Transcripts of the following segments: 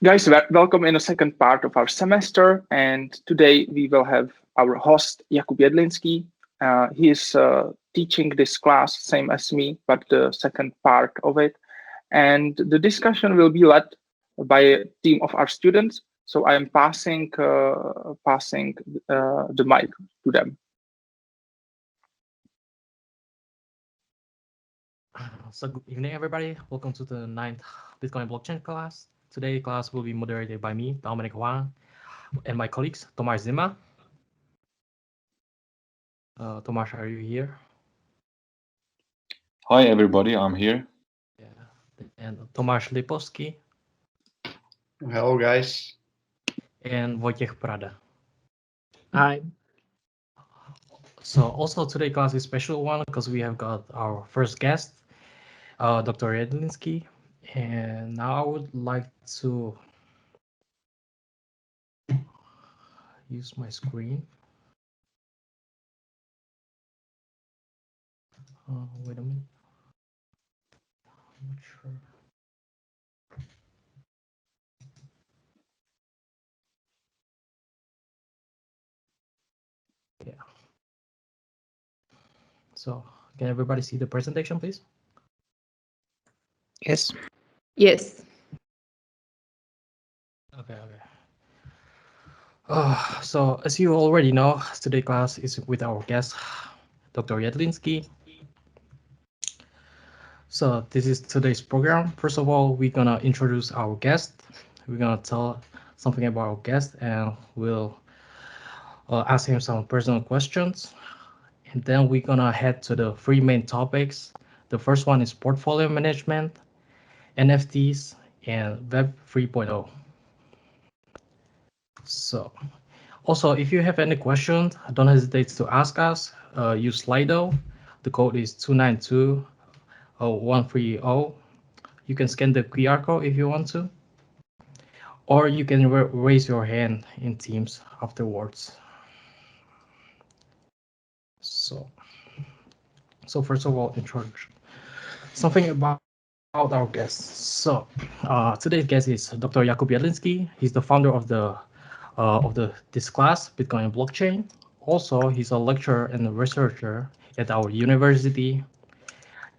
Guys, welcome in the second part of our semester. And today we will have our host, Jakub Jedlinsky. He is teaching this class, same as me, but the second part of it. And the discussion will be led by a team of our students. So I am passing the mic to them. So good evening, everybody. Welcome to the 9th Bitcoin blockchain class. Today class will be moderated by me, Dominic Wang, and my colleagues, Tomáš Zima. Tomáš, are you here? Hi, everybody. I'm here. Yeah. And Tomáš Lipovský. Hello, guys. And Wojciech Prada. Hi. So also today class is a special one because we have got our first guest, Dr. Jedlinsky. And now I would like to use my screen. Wait a minute. I'm not sure. Yeah. So can everybody see the presentation, please? Yes. Yes. Okay. So as you already know, today's class is with our guest, Dr. Jedlinsky. So this is today's program. First of all, we're gonna introduce our guest. We're gonna tell something about our guest, and we'll ask him some personal questions. And then we're gonna head to the three main topics. The first one is portfolio management, NFTs, and Web 3.0. So also, if you have any questions, don't hesitate to ask us. Use Slido. The code is 2920130. You can scan the QR code if you want to, or you can raise your hand in Teams afterwards. So first of all, introduction. Something about our guest. So today's guest is Dr. Jakub Jedlinsky. He's the founder of this class, Bitcoin and Blockchain. Also, he's a lecturer and a researcher at our university.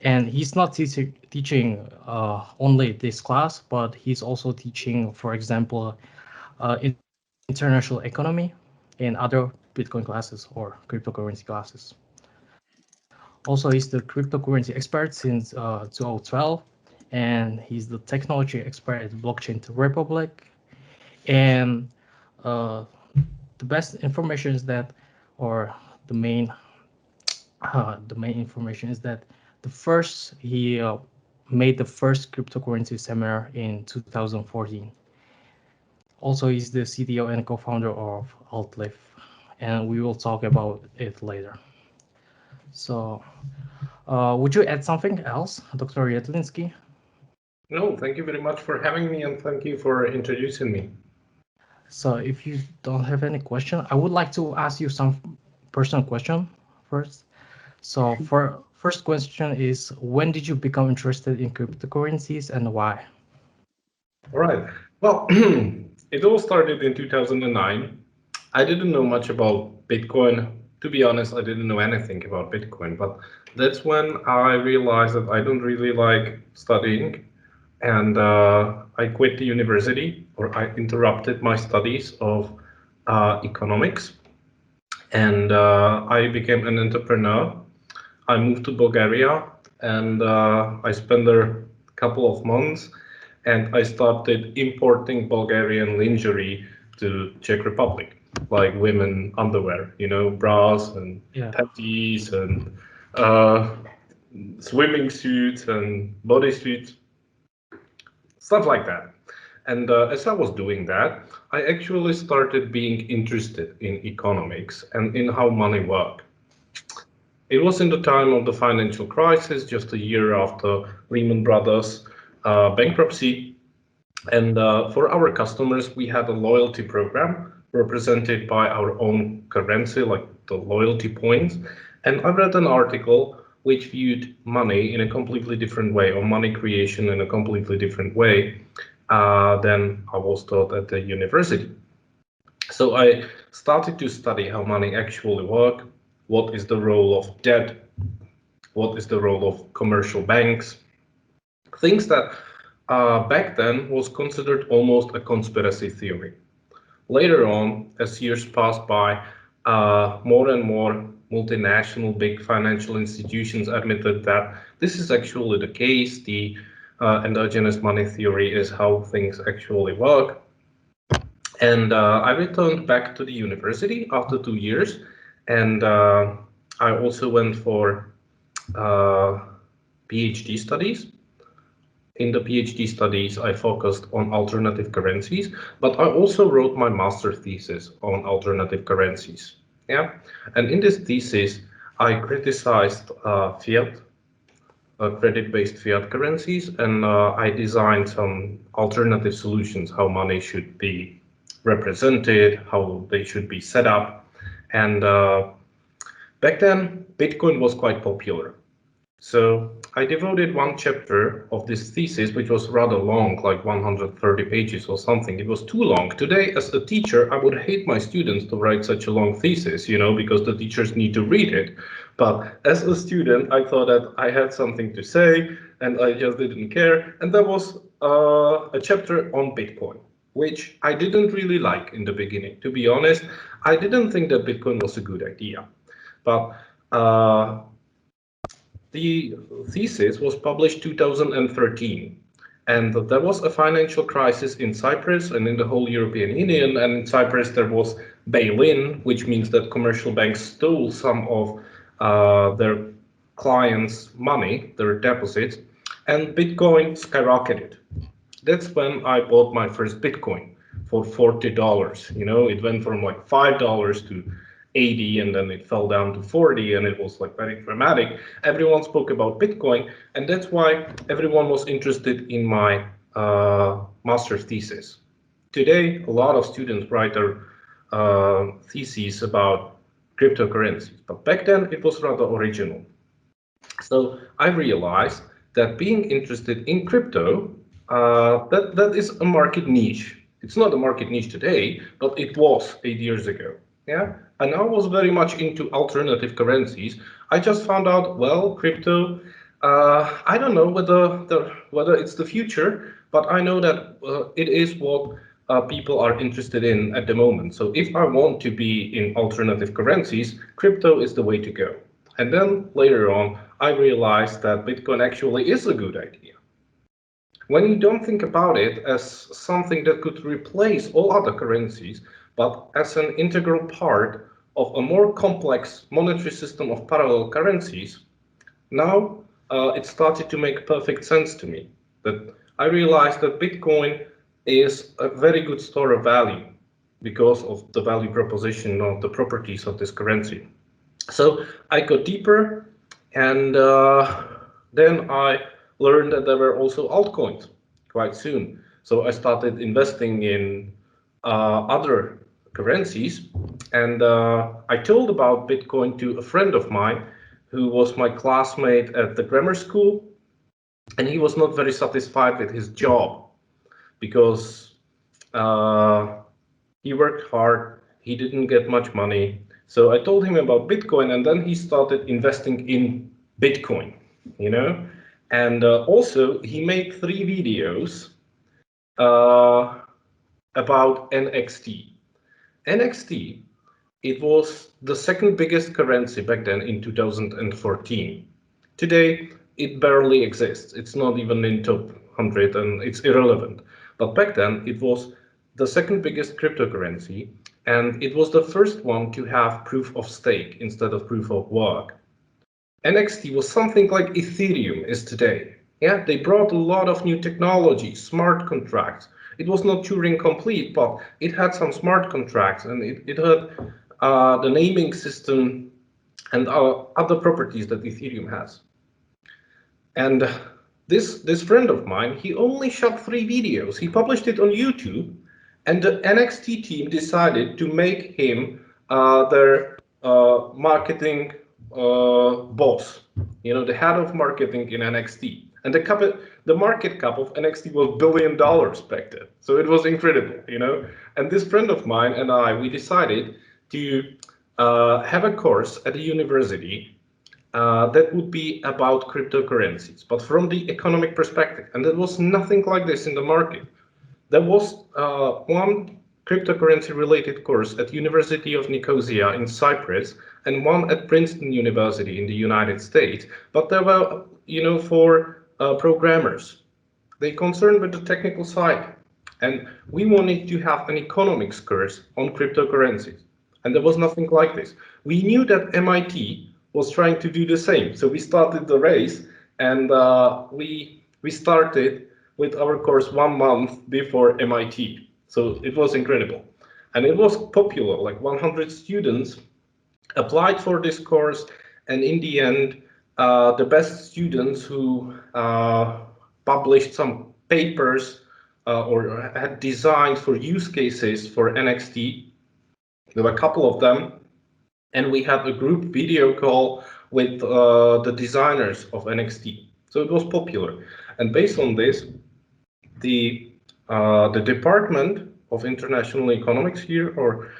And he's not teaching only this class, but he's also teaching, for example, international economy and other Bitcoin classes or cryptocurrency classes. Also, he's the cryptocurrency expert since 2012, and he's the technology expert at Blockchain Republic. And the best information is that, or the main information is that he made the first cryptocurrency seminar in 2014. Also, he's the CTO and co-founder of Altlift, and we will talk about it later. So, would you add something else, Dr. Jedlinsky? No, thank you very much for having me, and thank you for introducing me. So, if you don't have any question, I would like to ask you some personal question first. So, for first question is, when did you become interested in cryptocurrencies and why? All right. Well, it all started in 2009. I didn't know much about Bitcoin. To be honest, I didn't know anything about Bitcoin, but that's when I realized that I don't really like studying, and I quit the university, or I interrupted my studies of economics, and I became an entrepreneur. I moved to Bulgaria, and I spent there a couple of months, and I started importing Bulgarian lingerie to Czech Republic, like women underwear, bras and panties and swimming suits and bodysuits, stuff like that. And as I was doing that, I actually started being interested in economics and in how money worked. It was in the time of the financial crisis, just a year after Lehman Brothers bankruptcy. And for our customers, we had a loyalty program represented by our own currency, like the loyalty points. And I read an article which viewed money in a completely different way, or money creation in a completely different way. than I was taught at the university. So I started to study how money actually works, what is the role of debt, what is the role of commercial banks, things that back then was considered almost a conspiracy theory. Later on, as years passed by, more and more multinational big financial institutions admitted that this is actually the case. The endogenous money theory is how things actually work. And I returned back to the university after 2 years, and I also went for PhD studies. In the PhD studies, I focused on alternative currencies, but I also wrote my master thesis on alternative currencies. Yeah, and in this thesis, I criticized fiat, credit-based fiat currencies, and I designed some alternative solutions, how money should be represented, how they should be set up. And back then, Bitcoin was quite popular. So I devoted one chapter of this thesis, which was rather long, like 130 pages or something. It was too long. Today, as a teacher, I would hate my students to write such a long thesis, because the teachers need to read it. But as a student, I thought that I had something to say, and I just didn't care. And there was a chapter on Bitcoin, which I didn't really like in the beginning. To be honest, I didn't think that Bitcoin was a good idea. But the thesis was published 2013, and there was a financial crisis in Cyprus and in the whole European Union. And in Cyprus, there was bail-in, which means that commercial banks stole some of their clients' money, their deposits, and Bitcoin skyrocketed. That's when I bought my first Bitcoin for $40. It went from like $5 to 80, and then it fell down to 40, and it was like very dramatic. Everyone spoke about Bitcoin, and that's why everyone was interested in my master's thesis. Today, a lot of students write their theses about cryptocurrencies, but back then it was rather original. So I realized that being interested in crypto, that is a market niche. It's not a market niche today, but it was 8 years ago. Yeah, and I was very much into alternative currencies. I just found out, well, crypto, I don't know whether it's the future, but I know that it is what people are interested in at the moment. So if I want to be in alternative currencies, crypto is the way to go. And then later on, I realized that Bitcoin actually is a good idea. When you don't think about it as something that could replace all other currencies, but as an integral part of a more complex monetary system of parallel currencies, now it started to make perfect sense to me. That I realized that Bitcoin is a very good store of value because of the value proposition of the properties of this currency. So I got deeper, and then I learned that there were also altcoins quite soon. So I started investing in other currencies, and I told about Bitcoin to a friend of mine who was my classmate at the grammar school, and he was not very satisfied with his job because he worked hard, he didn't get much money. So I told him about Bitcoin, and then he started investing in Bitcoin, and also he made 3 videos about NXT. NXT, it was the second biggest currency back then in 2014. Today, it barely exists. It's not even in top 100, and it's irrelevant. But back then, it was the second biggest cryptocurrency, and it was the first one to have proof of stake instead of proof of work. NXT was something like Ethereum is today. Yeah, they brought a lot of new technology, smart contracts. It was not Turing complete, but it had some smart contracts, and it had the naming system and other properties that Ethereum has. And this friend of mine, he only shot 3 videos. He published it on YouTube, and the NXT team decided to make him their marketing boss, the head of marketing in NXT. And the market cap of NXT was $1 billion back then. So it was incredible, you know. And this friend of mine and we decided to have a course at a university that would be about cryptocurrencies, but from the economic perspective. And there was nothing like this in the market. There was one cryptocurrency related course at University of Nicosia in Cyprus and one at Princeton University in the United States, but they were, you know, for programmers. They concerned with the technical side. And we wanted to have an economics course on cryptocurrencies. And there was nothing like this. We knew that MIT was trying to do the same. So we started the race, and we started with our course 1 month before MIT. So it was incredible. And it was popular, like 100 students applied for this course. And in the end, the best students who published some papers or had designs for use cases for NXT, there were a couple of them. And we had a group video call with the designers of NXT. So it was popular. And based on this, the Department of International Economics here, or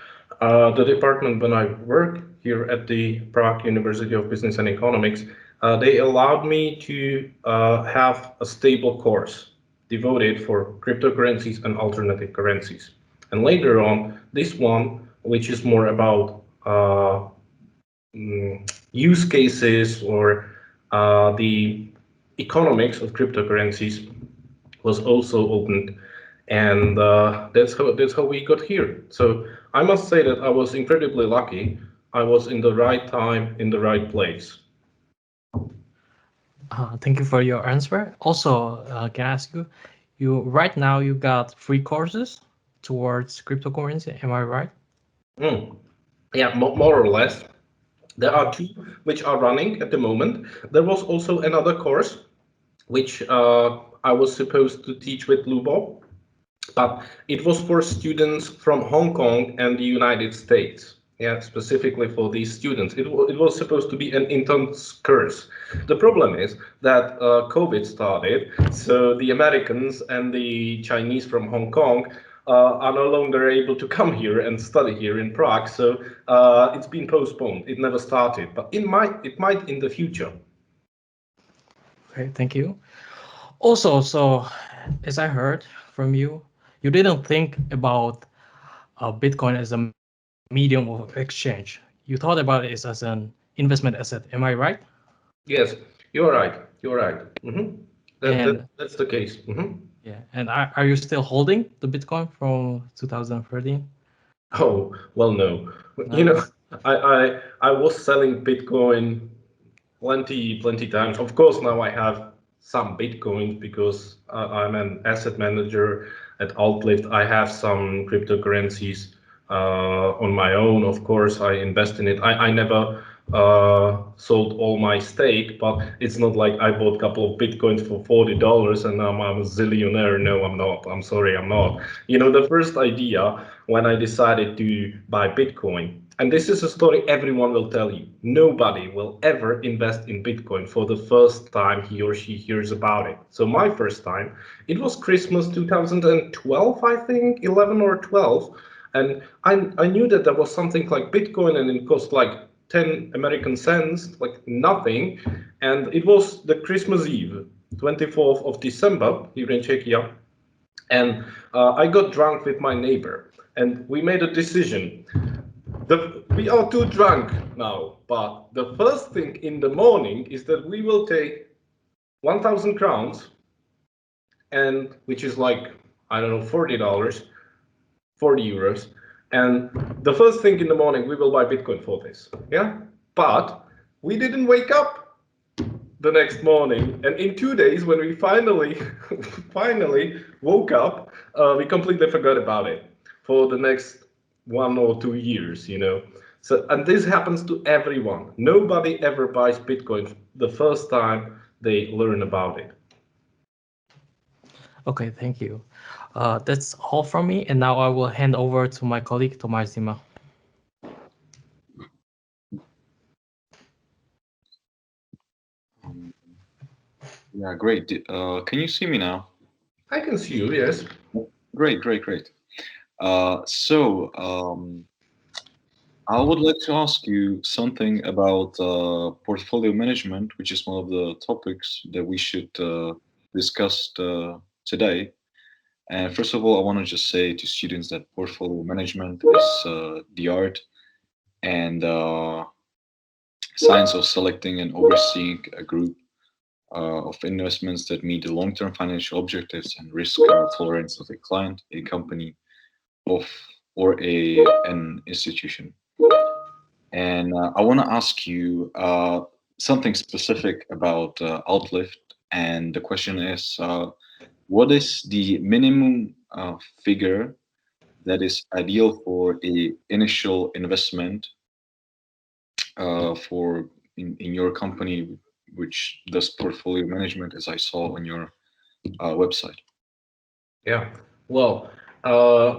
the department when I work here at the Prague University of Business and Economics, they allowed me to have a stable course devoted for cryptocurrencies and alternative currencies. And later on, this one, which is more about use cases or the economics of cryptocurrencies, was also opened, and that's how we got here. So I must say that I was incredibly lucky. I was in the right time, in the right place. Thank you for your answer. Also, can I ask you right now you got 3 courses towards cryptocurrency, am I right? Yeah, more or less. There are 2 which are running at the moment. There was also another course which I was supposed to teach with Lubo, but it was for students from Hong Kong and the United States. Yeah, specifically for these students. It was supposed to be an intense course. The problem is that COVID started, so the Americans and the Chinese from Hong Kong are no longer able to come here and study here in Prague. So it's been postponed. It never started, but it might in the future. Okay, thank you. Also, so as I heard from you, you didn't think about Bitcoin as a medium of exchange. You thought about it as an investment asset. Am I right? Yes, you're right. You're right. That's the case. Yeah. And are you still holding the Bitcoin from 2013? Oh, well, no. You know, I was selling Bitcoin plenty times. Of course, now I have some Bitcoins because I'm an asset manager at Altlift. I have some cryptocurrencies on my own. Of course, I invest in it. I never sold all my stake, but it's not like I bought a couple of Bitcoins for $40 and now I'm a zillionaire. No, I'm not. I'm sorry, I'm not. You know, the first idea when I decided to buy Bitcoin, and this is a story everyone will tell you. Nobody will ever invest in Bitcoin for the first time he or she hears about it. So my first time, it was Christmas 2012, I think, 11 or 12. And I knew that there was something like Bitcoin and it cost like 10 American cents, like nothing. And it was the Christmas Eve, 24th of December here in Czechia. And I got drunk with my neighbor and we made a decision. We are too drunk now, but the first thing in the morning is that we will take 1,000 crowns, and which is like, I don't know, $40, 40 euros. And the first thing in the morning, we will buy Bitcoin for this. Yeah, but we didn't wake up the next morning. And in 2 days, when we finally woke up, we completely forgot about it for the next 1 or 2 years, you know. So, and this happens to everyone. Nobody ever buys Bitcoin the first time they learn about it. Okay, thank you. That's all from me. And now I will hand over to my colleague, Tomáš Zima. Yeah, great. Can you see me now? I can see you, yes. Great. I would like to ask you something about portfolio management, which is one of the topics that we should discuss today. And first of all, I want to just say to students that portfolio management is the art and science of selecting and overseeing a group of investments that meet the long-term financial objectives and risk tolerance of a client, a company, of or an institution. And I want to ask you something specific about Altlift. And the question is, what is the minimum figure that is ideal for a initial investment for in your company, which does portfolio management, as I saw on your website? Yeah. Well,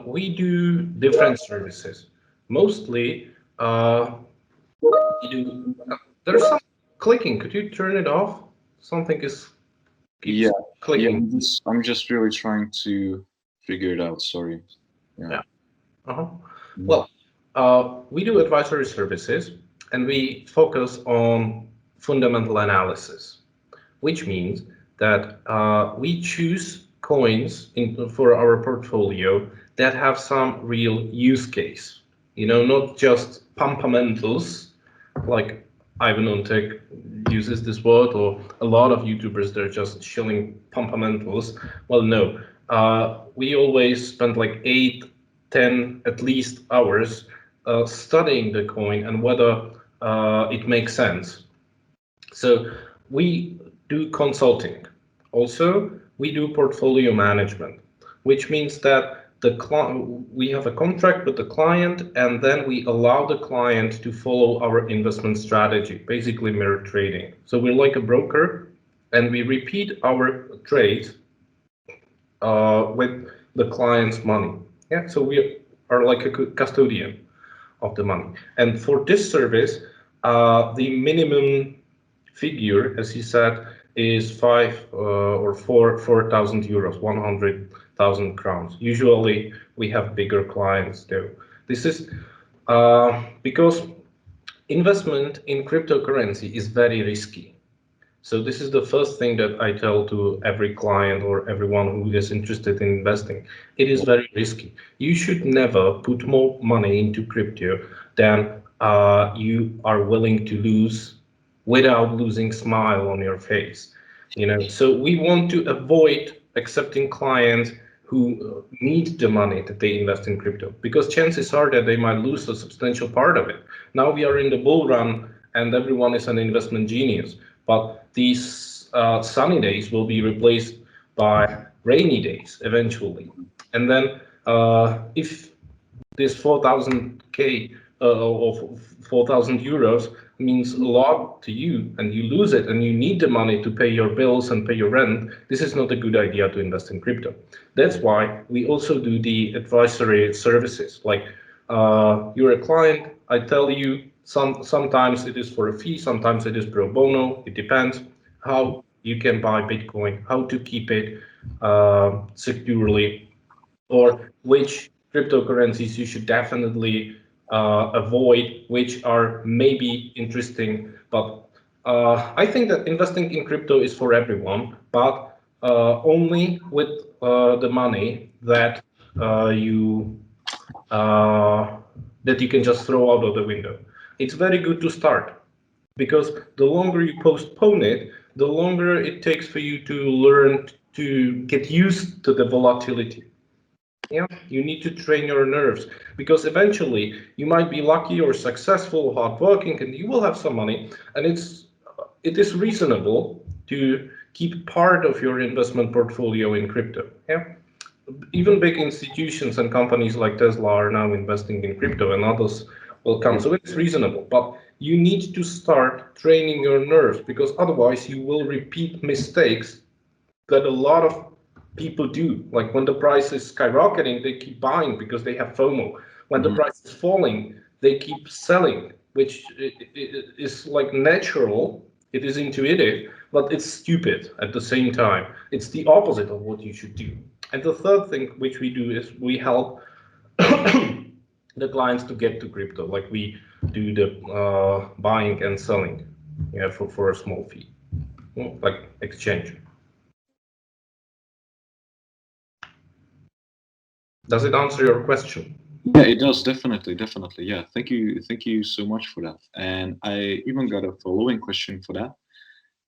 we do different services. Mostly, we do. There's some clicking. Could you turn it off? Something is keeps Yeah, clicking. I'm just really trying to figure it out. Sorry. Yeah. Well, we do advisory services and we focus on fundamental analysis, which means that we choose coins for our portfolio that have some real use case. Not just pumpamentals, like Ivan Ontek uses this word, or a lot of YouTubers, they're just shilling pumpamentals. Well, no, we always spend like 8, 10 at least hours studying the coin and whether it makes sense. So we do consulting. Also, we do portfolio management, which means that we have a contract with the client, and then we allow the client to follow our investment strategy, basically mirror trading. So we're like a broker, and we repeat our trades with the client's money. Yeah, so we are like a custodian of the money. And for this service, the minimum figure, as he said, is 4,000 euros, 100,000 crowns. Usually we have bigger clients though. This is because investment in cryptocurrency is very risky. So this is the first thing that I tell to every client or everyone who is interested in investing. It is very risky. You should never put more money into crypto than you are willing to lose without losing smile on your face. So we want to avoid accepting clients who need the money that they invest in crypto, because chances are that they might lose a substantial part of it. Now we are in the bull run and everyone is an investment genius, but these sunny days will be replaced by rainy days eventually. And then if this 4,000K or 4,000 euros means a lot to you and you lose it and you need the money to pay your bills and pay your rent, this is not a good idea to invest in crypto. That's why we also do the advisory services. Like you're a client, I tell you, sometimes it is for a fee, sometimes it is pro bono, it depends how you can buy Bitcoin, how to keep it securely, or which cryptocurrencies you should definitely avoid, which are maybe interesting. But I think that investing in crypto is for everyone, but only with the money that you can just throw out of the window. It's very good to start, because the longer you postpone it, the longer it takes for you to learn to get used to the volatility. Yeah, you need to train your nerves, because eventually you might be lucky or successful, hardworking, and you will have some money. And it is reasonable to keep part of your investment portfolio in crypto. Yeah, even big institutions and companies like Tesla are now investing in crypto, and others will come. So it's reasonable, but you need to start training your nerves, because otherwise you will repeat mistakes that a lot of people do. Like when the price is skyrocketing, they keep buying because they have FOMO. When the price is falling, they keep selling, which is like natural It is intuitive, but it's stupid at the same time. It's the opposite of what you should do. And the third thing which we do is we help the clients to get to crypto, like we do the buying and selling, yeah, for a small fee, like exchange. Does it answer your question? Yeah, it does, definitely. Yeah, thank you so much for that. And I even got a following question for that.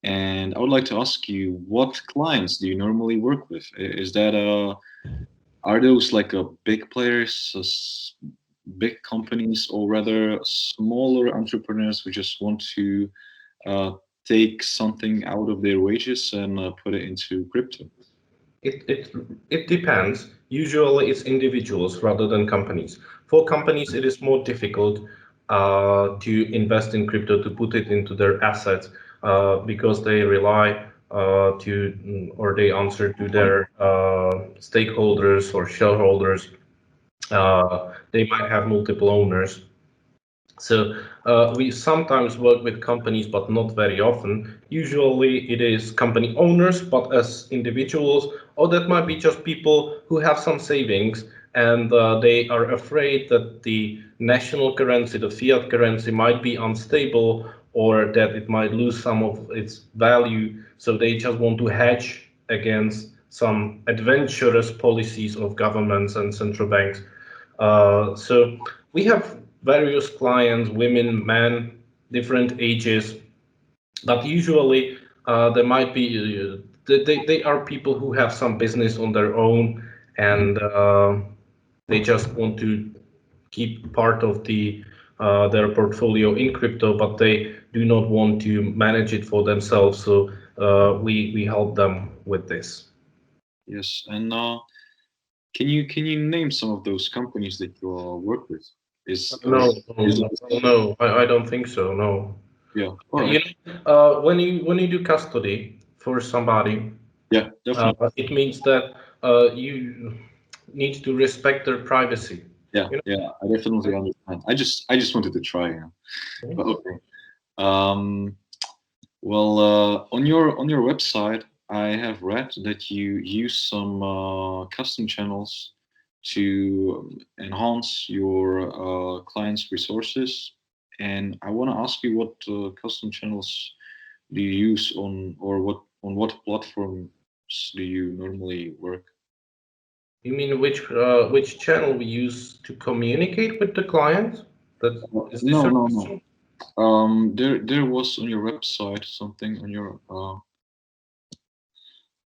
And I would like to ask you, what clients do you normally work with? Is that are those like big players, big companies, or rather smaller entrepreneurs who just want to take something out of their wages and put it into crypto? It depends. Usually it's individuals rather than companies. For companies, it is more difficult to invest in crypto, to put it into their assets, because they rely or they answer to their stakeholders or shareholders. They might have multiple owners. So we sometimes work with companies, but not very often. Usually it is company owners, but as individuals, or that might be just people who have some savings and they are afraid that the national currency, the fiat currency, might be unstable or that it might lose some of its value. So they just want to hedge against some adventurous policies of governments and central banks. So we have various clients, women, men, different ages, but usually there might be they are people who have some business on their own and they just want to keep part of their portfolio in crypto, but they do not want to manage it for themselves. So we help them with this. Yes, and can you name some of those companies that you work with? No, I don't think so. No. Yeah. All right. You know, when you do custody for somebody, Yeah, definitely. it means that you need to respect their privacy. Yeah, You know? yeah, I definitely understand. I just wanted to try, yeah. But okay. Well, on your website, I have read that you use some custom channels to enhance your clients' resources, and I want to ask you what custom channels do you use on what platforms do you normally work? You mean which channel we use to communicate with the client? Is this No, your no, question? no. There was on your website something on your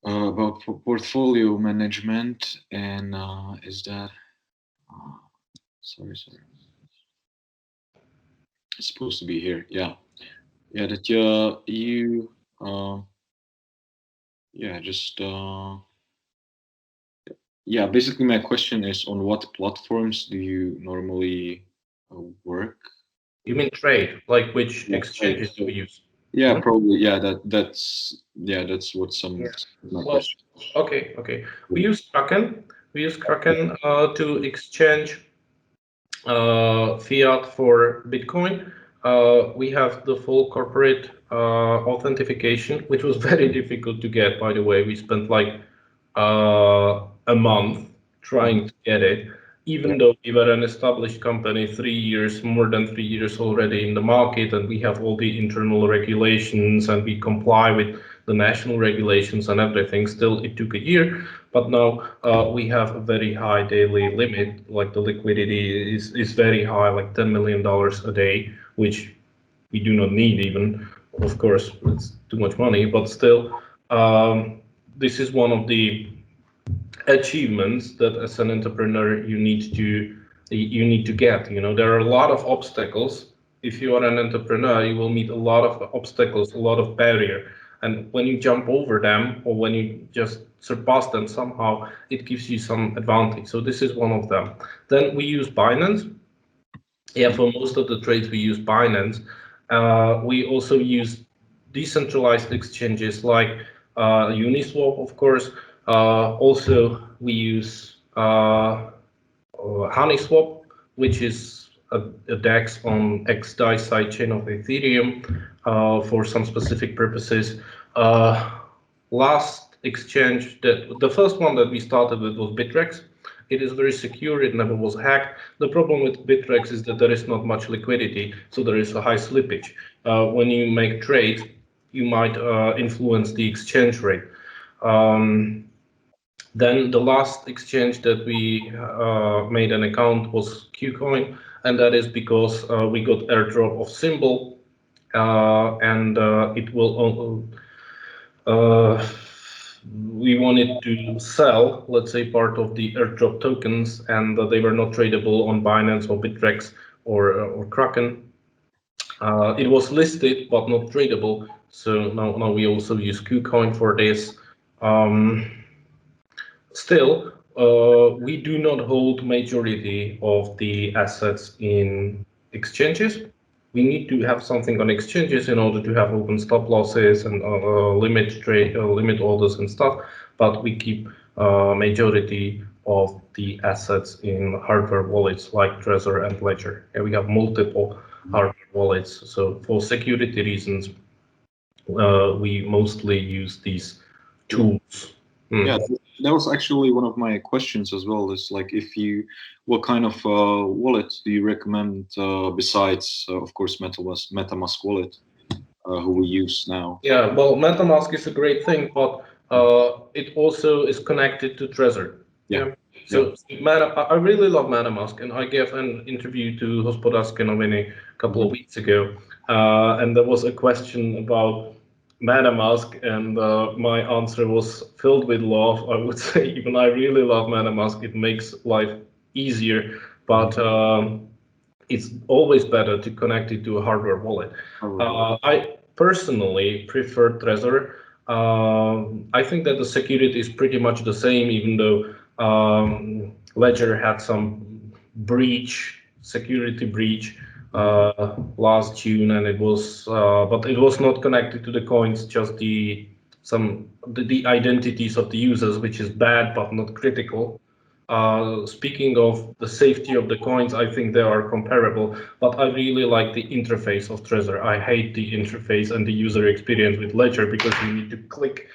about portfolio management, and is that uh, sorry, it's supposed to be here. Yeah, yeah. That you yeah, just yeah. Basically, my question is, on what platforms do you normally work? You mean trade? Like which Yeah, exchanges do we use? yeah, Hmm? probably. Yeah, that's what some Yeah. of my Well, questions. okay. We use Kraken. We use Kraken to exchange fiat for Bitcoin. We have the full corporate authentication, which was very difficult to get, by the way. We spent like a month trying to get it, even though we were an established company, 3 years, more than 3 years already in the market, and we have all the internal regulations and we comply with the national regulations and everything. Still, it took a year, but now we have a very high daily limit. Like the liquidity is very high, like $10 million a day, which we do not need even. Of course, it's too much money, but still, this is one of the achievements that as an entrepreneur you need to get. You know, there are a lot of obstacles. If you are an entrepreneur, you will meet a lot of obstacles, a lot of barrier, and when you jump over them or when you just surpass them somehow, it gives you some advantage. So this is one of them. Then we use Binance. Yeah, for most of the trades we use Binance. We also use decentralized exchanges like Uniswap, of course. Also, we use Honeyswap, which is a DEX on XDAI sidechain of Ethereum. for some specific purposes. Last exchange, the first one that we started with was Bittrex. It is very secure, it never was hacked. The problem with Bittrex is that there is not much liquidity, so there is a high slippage. When you make trades, you might influence the exchange rate. Then the last exchange that we made an account was Qcoin, and that is because we got airdrop of symbol, and it will. We wanted to sell, let's say, part of the airdrop tokens, and they were not tradable on Binance or Bittrex or Kraken. It was listed but not tradable, so now we also use Qcoin for this. Still, we do not hold majority of the assets in exchanges. We need to have something on exchanges in order to have open stop losses and limit orders and stuff. But we keep majority of the assets in hardware wallets like Trezor and Ledger. And we have multiple hardware wallets. So for security reasons, we mostly use these tools. Yeah, that was actually one of my questions as well. Is like, what kind of wallet do you recommend besides, of course, MetaMask wallet, who we use now? Yeah, well, MetaMask is a great thing, but it also is connected to Trezor. Yeah. So I really love MetaMask, and I gave an interview to Hospodářské noviny a couple of weeks ago, and there was a question about MetaMask, and my answer was filled with love. I would say even I really love MetaMask. It makes life easier, but it's always better to connect it to a hardware wallet. I personally prefer Trezor. I think that the security is pretty much the same, even though Ledger had some security breach last June, and it was, but it was not connected to the coins, just the identities of the users, which is bad but not critical. Speaking of the safety of the coins, I think they are comparable, but I really like the interface of Trezor. I hate the interface and the user experience with Ledger because you need to click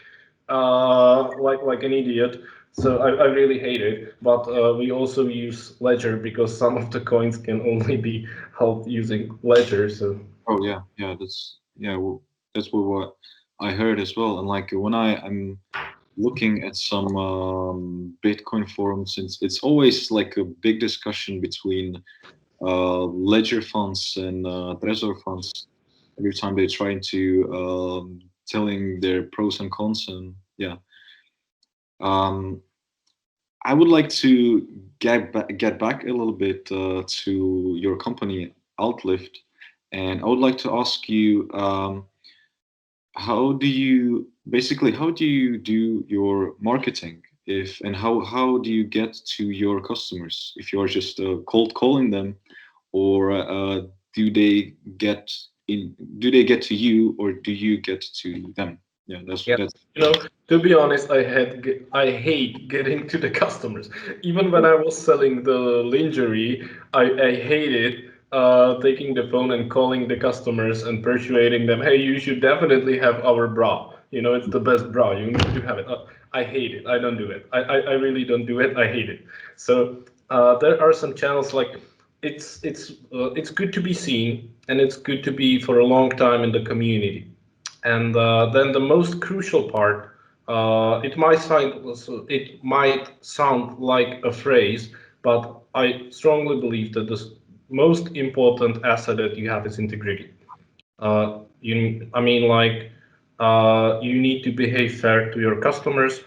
like an idiot. So I really hate it, but we also use Ledger because some of the coins can only be held using Ledger. So that's what I heard as well. And like when I'm looking at some Bitcoin forums, it's always like a big discussion between Ledger funds and Trezor funds. Every time they're trying to telling their pros and cons, and I would like to get back a little bit to your company Altlift, and I would like to ask you, how do you do your marketing, and how do you get to your customers? If you are just cold calling them, or do they get to you, or do you get to them? That's to be honest, I hate getting to the customers. Even when I was selling the lingerie, I hated taking the phone and calling the customers and persuading them, hey, you should definitely have our bra. It's the best bra. You need to have it. I hate it. I don't do it. I really don't do it. I hate it. So there are some channels like it's good to be seen, and it's good to be for a long time in the community. And then the most crucial part, it might sound like a phrase, but I strongly believe that the most important asset that you have is integrity. You need to behave fair to your customers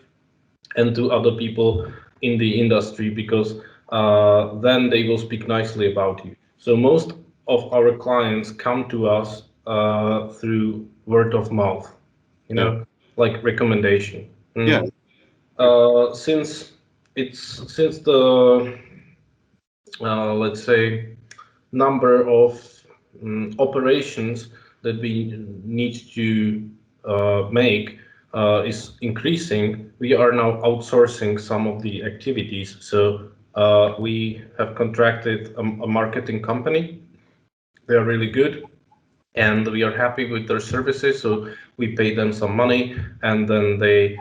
and to other people in the industry, because then they will speak nicely about you. So most of our clients come to us through word of mouth, like recommendation. Since the let's say number of operations that we need to make is increasing, we are now outsourcing some of the activities. So we have contracted a marketing company. They are really good. and we are happy with their services, so we pay them some money, and then they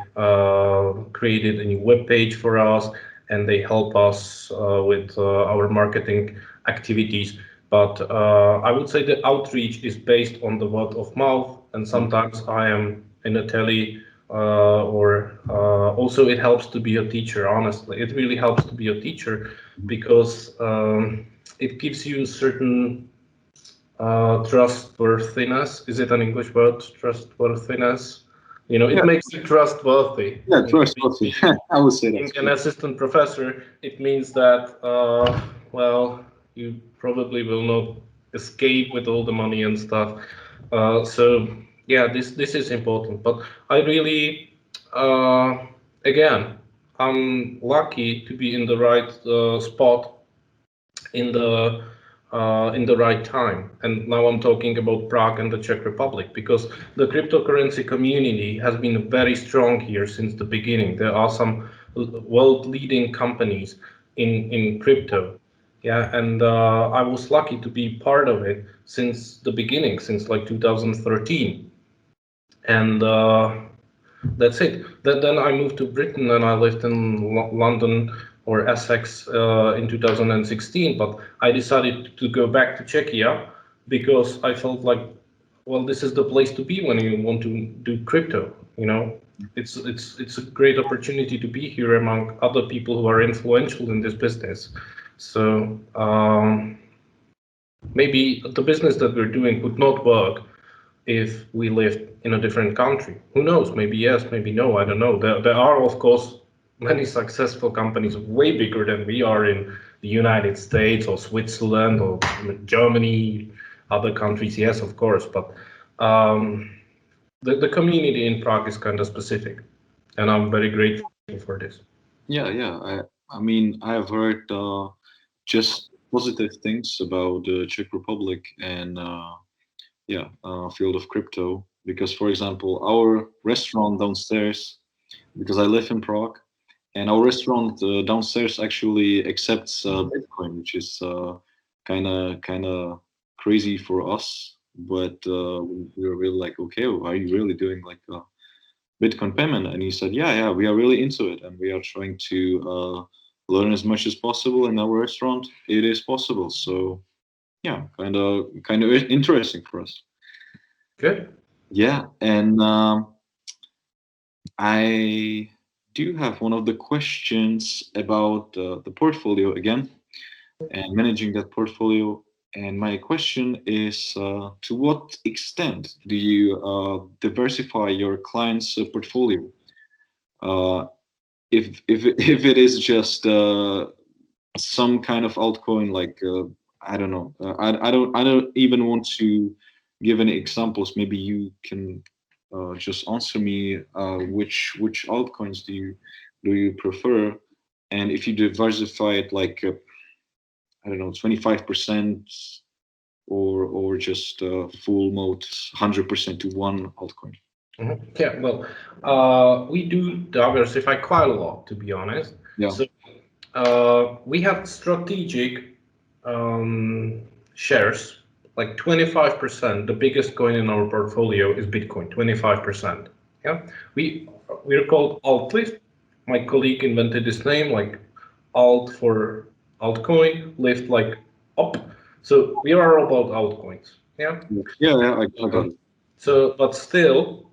created a new web page for us, and they help us with our marketing activities. But I would say the outreach is based on the word of mouth, and sometimes I am in a tele, or also it helps to be a teacher. Honestly, it really helps to be a teacher because it gives you certain trustworthiness. Is it an English word? Trustworthiness. It Yeah. makes you trustworthy. Yeah, trustworthy. I would say Being that. an assistant professor, it means that well, you probably will not escape with all the money and stuff. So yeah, this is important. But I really, again, I'm lucky to be in the right spot in the right time. And now I'm talking about Prague and the Czech Republic, because the cryptocurrency community has been very strong here since the beginning. There are some world leading companies in crypto. Yeah, and I was lucky to be part of it since the beginning, since like 2013. And that's it. Then I moved to Britain and I lived in London or Essex in 2016. But I decided to go back to Czechia because I felt like, well, this is the place to be when you want to do crypto. It's a great opportunity to be here among other people who are influential in this business. So maybe the business that we're doing would not work if we lived in a different country. Who knows? Maybe yes, maybe no. I don't know. There are, of course, many successful companies way bigger than we are in the United States or Switzerland or Germany, other countries. Yes, of course. But the community in Prague is kind of specific, and I'm very grateful for this. Yeah. I mean, I have heard just positive things about the Czech Republic and field of crypto. Because, for example, our restaurant downstairs, because I live in Prague, and our restaurant downstairs actually accepts Bitcoin, which is kind of crazy for us. But we were really like, okay, are you really doing like a Bitcoin payment? And he said, yeah, we are really into it, and we are trying to learn as much as possible in our restaurant. It is possible, so yeah, kind of interesting for us. Good. Yeah, and I do have one of the questions about the portfolio again and managing that portfolio. And my question is, to what extent do you diversify your clients' portfolio? If it is just some kind of altcoin, like I don't know, I don't even want to give any examples. Maybe you can just answer me which altcoins do you prefer, and if you diversify it like I don't know, 25% or just full mode 100% to one altcoin. Mm-hmm. Yeah, well, we do diversify quite a lot, to be honest. Yeah. So we have strategic shares, like 25%. The biggest coin in our portfolio is Bitcoin, 25%. Yeah, we're called Altlift. My colleague invented this name, like alt for altcoin, lift like up. So we are about altcoins. Yeah. Yeah, I got it. So, but still,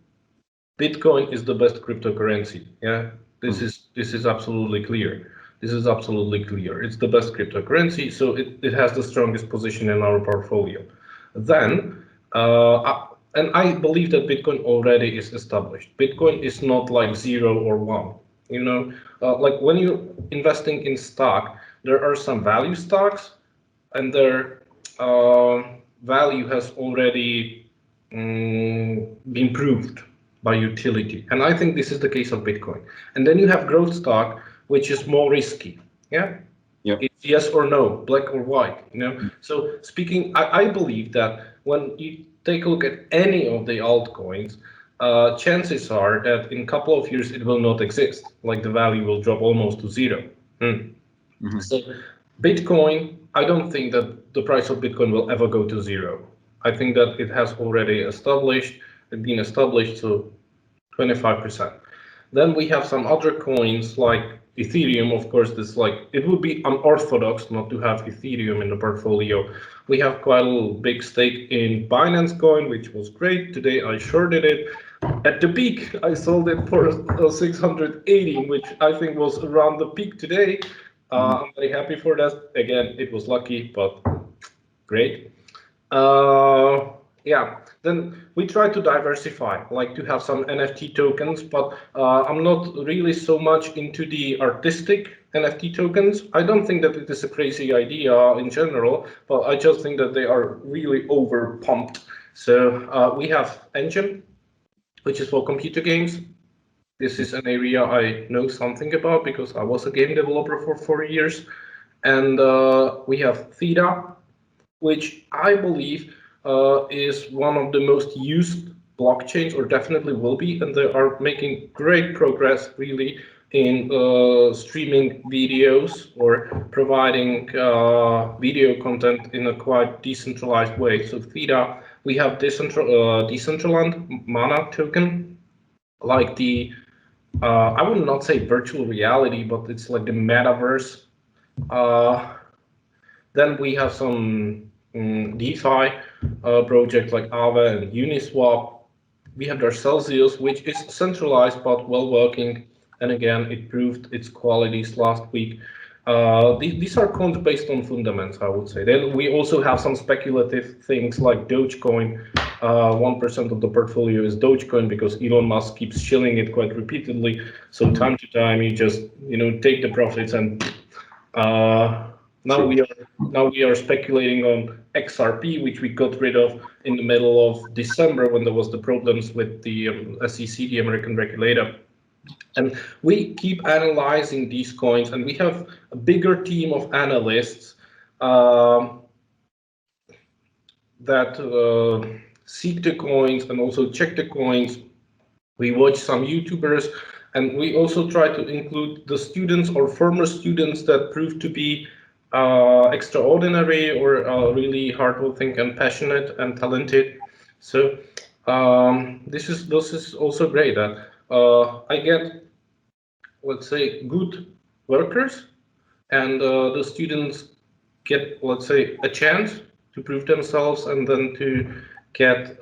Bitcoin is the best cryptocurrency. Yeah, this is absolutely clear. This is absolutely clear. It's the best cryptocurrency, so it has the strongest position in our portfolio. Then, and I believe that Bitcoin already is established. Bitcoin is not like 0 or 1. Like when you're investing in stock, there are some value stocks, and their value has already been proved by utility. And I think this is the case of Bitcoin. And then you have growth stock, which is more risky. Yeah. Yep. It's yes or no, black or white. So speaking, I believe that when you take a look at any of the altcoins, chances are that in a couple of years it will not exist. Like the value will drop almost to 0. So Bitcoin, I don't think that the price of Bitcoin will ever go to 0. I think that it has already been established to 25%. Then we have some other coins like Ethereum. Of course, it would be unorthodox not to have Ethereum in the portfolio. We have quite a big stake in Binance Coin, which was great. Today I shorted it. At the peak, I sold it for 680, which I think was around the peak today. I'm very happy for that. Again, it was lucky, but great. Yeah, then we try to diversify, like to have some NFT tokens, but I'm not really so much into the artistic NFT tokens. I don't think that it is a crazy idea in general, but I just think that they are really over pumped. So we have Engine, which is for computer games. This is an area I know something about because I was a game developer for 4 years. And we have Theta, which I believe is one of the most used blockchains, or definitely will be, and they are making great progress really in streaming videos or providing video content in a quite decentralized way. So Theta, we have Decentraland Mana token, like the I would not say virtual reality, but it's like the metaverse. Then we have some DeFi projects like Aave and Uniswap. We have their Celsius, which is centralized but well working. And again, it proved its qualities last week. These are coins based on fundamentals, I would say. Then we also have some speculative things like Dogecoin. 1% of the portfolio is Dogecoin because Elon Musk keeps shilling it quite repeatedly. So time to time, you just take the profits and now we are speculating on XRP, which we got rid of in the middle of December when there was the problems with the SEC, the American regulator. And we keep analyzing these coins, and we have a bigger team of analysts that seek the coins and also check the coins. We watch some YouTubers, and we also try to include the students or former students that prove to be extraordinary or really hardworking and passionate and talented. So this is also great. I get, let's say, good workers, and the students get, let's say, a chance to prove themselves and then to get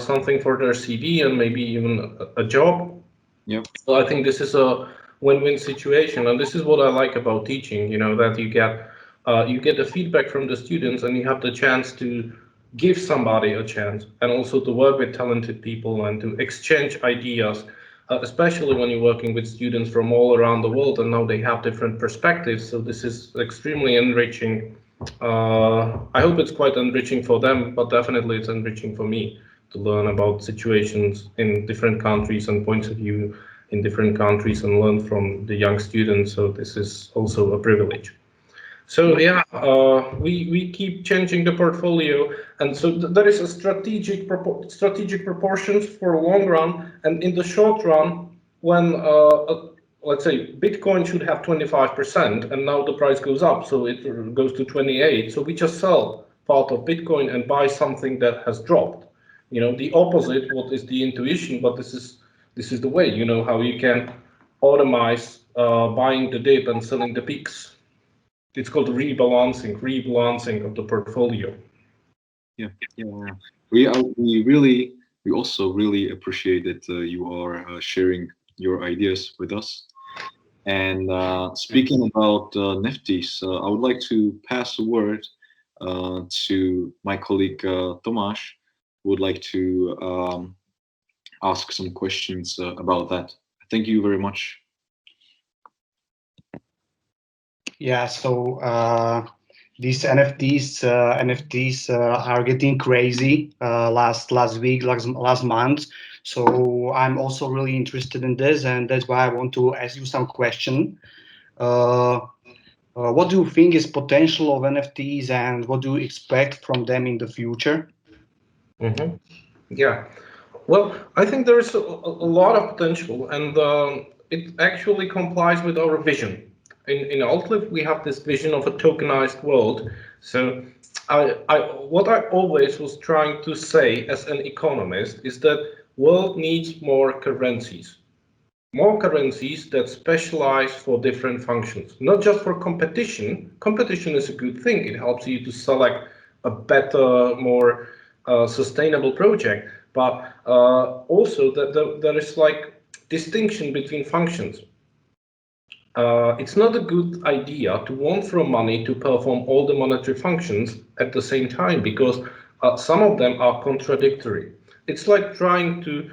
something for their CV and maybe even a job. Yep. So I think this is a win-win situation, and this is what I like about teaching. That you get the feedback from the students, and you have the chance to give somebody a chance, and also to work with talented people and to exchange ideas, especially when you're working with students from all around the world, and now they have different perspectives. So this is extremely enriching. I hope it's quite enriching for them, but definitely it's enriching for me to learn about situations in different countries and points of view in different countries and learn from the young students. So this is also a privilege. So yeah, we keep changing the portfolio, and so there is a strategic proportions for a long run, and in the short run, when let's say Bitcoin should have 25%, and now the price goes up, so it goes to 28. So we just sell part of Bitcoin and buy something that has dropped. The opposite, what is the intuition, but this is the way, how you can automate buying the dip and selling the peaks. It's called rebalancing of the portfolio. Yeah. We also really appreciate that you are sharing your ideas with us. And speaking about NFTs, I would like to pass the word to my colleague Tomáš, who would like to ask some questions about that. Thank you very much. Yeah, so these NFTs are getting crazy last week, last month. So I'm also really interested in this, and that's why I want to ask you some question. What do you think is potential of NFTs, and what do you expect from them in the future? Mm-hmm. Yeah, well, I think there is a lot of potential, and it actually complies with our vision. In Altlift, we have this vision of a tokenized world. So what I always was trying to say as an economist is that world needs more currencies. More currencies that specialize for different functions, not just for competition. Competition is a good thing. It helps you to select a better, more sustainable project, but also that there is like distinction between functions. It's not a good idea to want from money to perform all the monetary functions at the same time, because some of them are contradictory. It's like trying to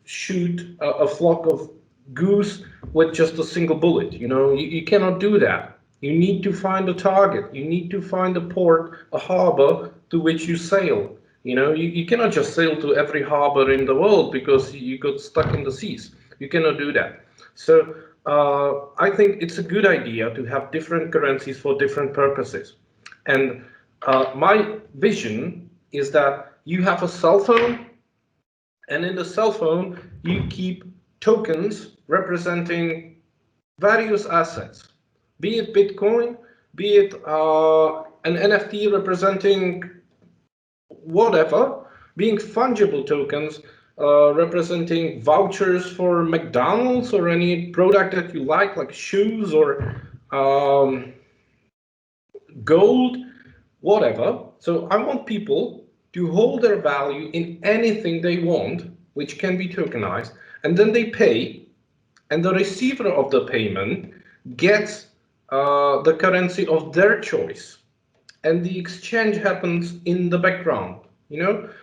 shoot a flock of goose with just a single bullet. You cannot do that. You need to find a target. You need to find a port, a harbor to which you sail. You cannot just sail to every harbor in the world because you got stuck in the seas. You cannot do that. So I think it's a good idea to have different currencies for different purposes. And my vision is that you have a cell phone, and in the cell phone, you keep tokens representing various assets, be it Bitcoin, be it an NFT representing whatever, being fungible tokens representing vouchers for McDonald's or any product that you like shoes or gold, whatever. So I want people to hold their value in anything they want, which can be tokenized, and then they pay, and the receiver of the payment gets the currency of their choice, and the exchange happens in the background.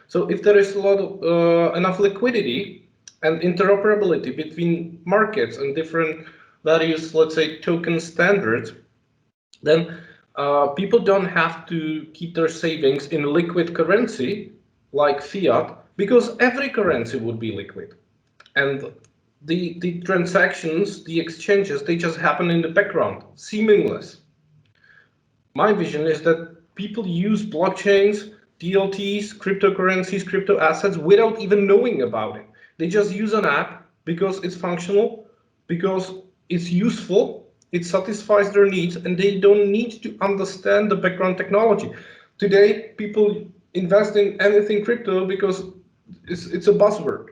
So if there is a lot of enough liquidity and interoperability between markets and different various, let's say, token standards, then people don't have to keep their savings in liquid currency like fiat, because every currency would be liquid, and the transactions, the exchanges, they just happen in the background, seamless. My vision is that people use blockchains, DLTs, cryptocurrencies, crypto assets without even knowing about it. They just use an app because it's functional, because it's useful, it satisfies their needs, and they don't need to understand the background technology. Today, people invest in anything crypto because it's a buzzword.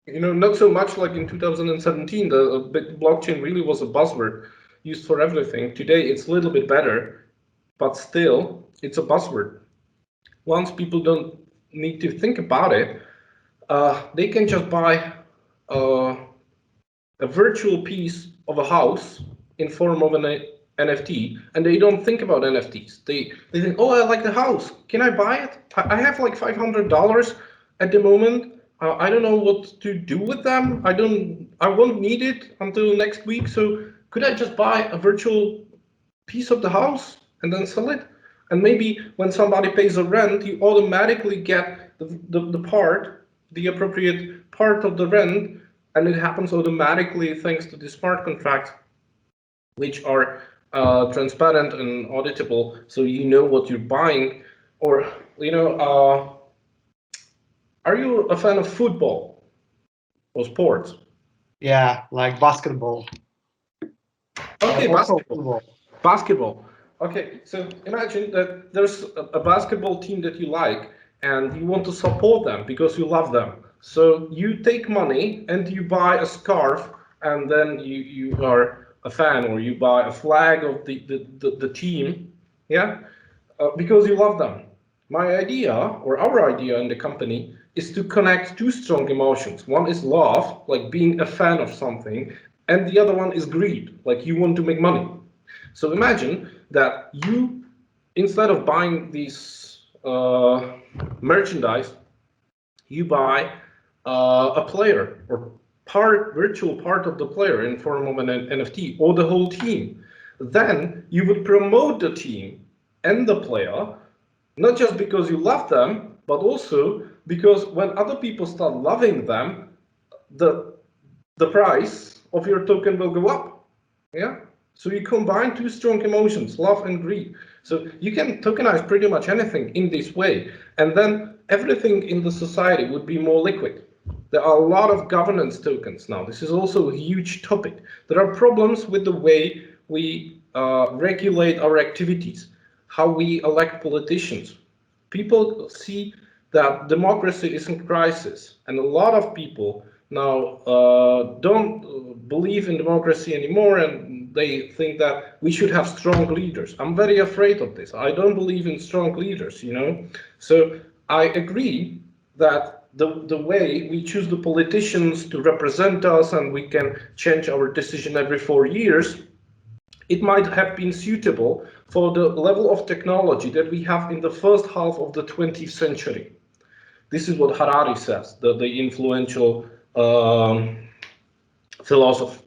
Not so much like in 2017, the blockchain really was a buzzword used for everything. Today, it's a little bit better, but still, it's a buzzword. Once people don't need to think about it, they can just buy a virtual piece of a house in form of an NFT, and they don't think about NFTs. They think, oh, I like the house. Can I buy it? I have like $500 at the moment. I don't know what to do with them. I won't need it until next week. So could I just buy a virtual piece of the house and then sell it? And maybe when somebody pays a rent, you automatically get the appropriate part of the rent, and it happens automatically thanks to the smart contracts, which are transparent and auditable, so you know what you're buying. Or, are you a fan of football or sports? Yeah, like basketball. Okay, Basketball. Basketball. Okay, so imagine that there's a basketball team that you like, and you want to support them because you love them. So you take money and you buy a scarf, and then you are a fan, or you buy a flag of the team, yeah, because you love them. My idea, or our idea in the company, is to connect two strong emotions. One is love, like being a fan of something, and the other one is greed, like you want to make money. So imagine that you, instead of buying these merchandise, you buy a player, or virtual part of the player in form of an NFT, or the whole team. Then you would promote the team and the player, not just because you love them, but also because when other people start loving them, the price of your token will go up. Yeah. So you combine two strong emotions, love and greed. So you can tokenize pretty much anything in this way, and then everything in the society would be more liquid. There are a lot of governance tokens now. This is also a huge topic. There are problems with the way we regulate our activities. how we elect politicians. People see that democracy is in crisis, and a lot of people now don't believe in democracy anymore, and they think that we should have strong leaders. I'm very afraid of this. I don't believe in strong leaders, you know. So I agree that the way we choose the politicians to represent us and we can change our decision every 4 years, it might have been suitable for the level of technology that we have in the first half of the 20th century. This is what Harari says, the influential philosopher.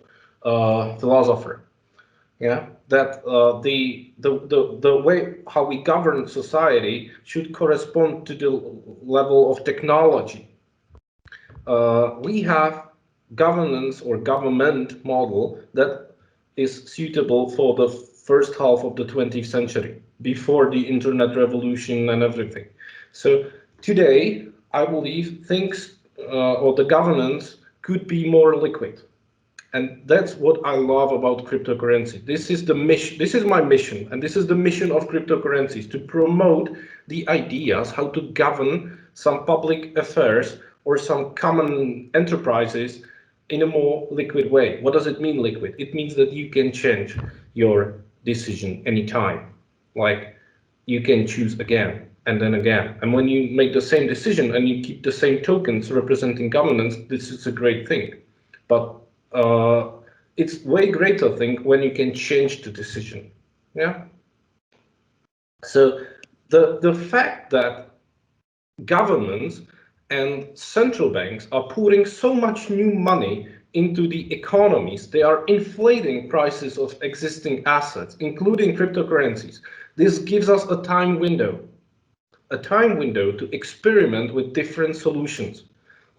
Yeah, that the way how we govern society should correspond to the level of technology. We have governance or government model that is suitable for the first half of the 20th century, before the internet revolution and everything. So today, I believe things or the governance could be more liquid. And that's what I love about cryptocurrency. This is the mission. This is my mission, and this is the mission of cryptocurrencies, to promote the ideas how to govern some public affairs or some common enterprises in a more liquid way. What does it mean, liquid? It means that you can change your decision anytime. Like, you can choose again and then again. And when you make the same decision and you keep the same tokens representing governance, this is a great thing. But it's way greater thing when you can change the decision. Yeah. So the fact that governments and central banks are pouring so much new money into the economies, they are inflating prices of existing assets, including cryptocurrencies. This gives us a time window to experiment with different solutions,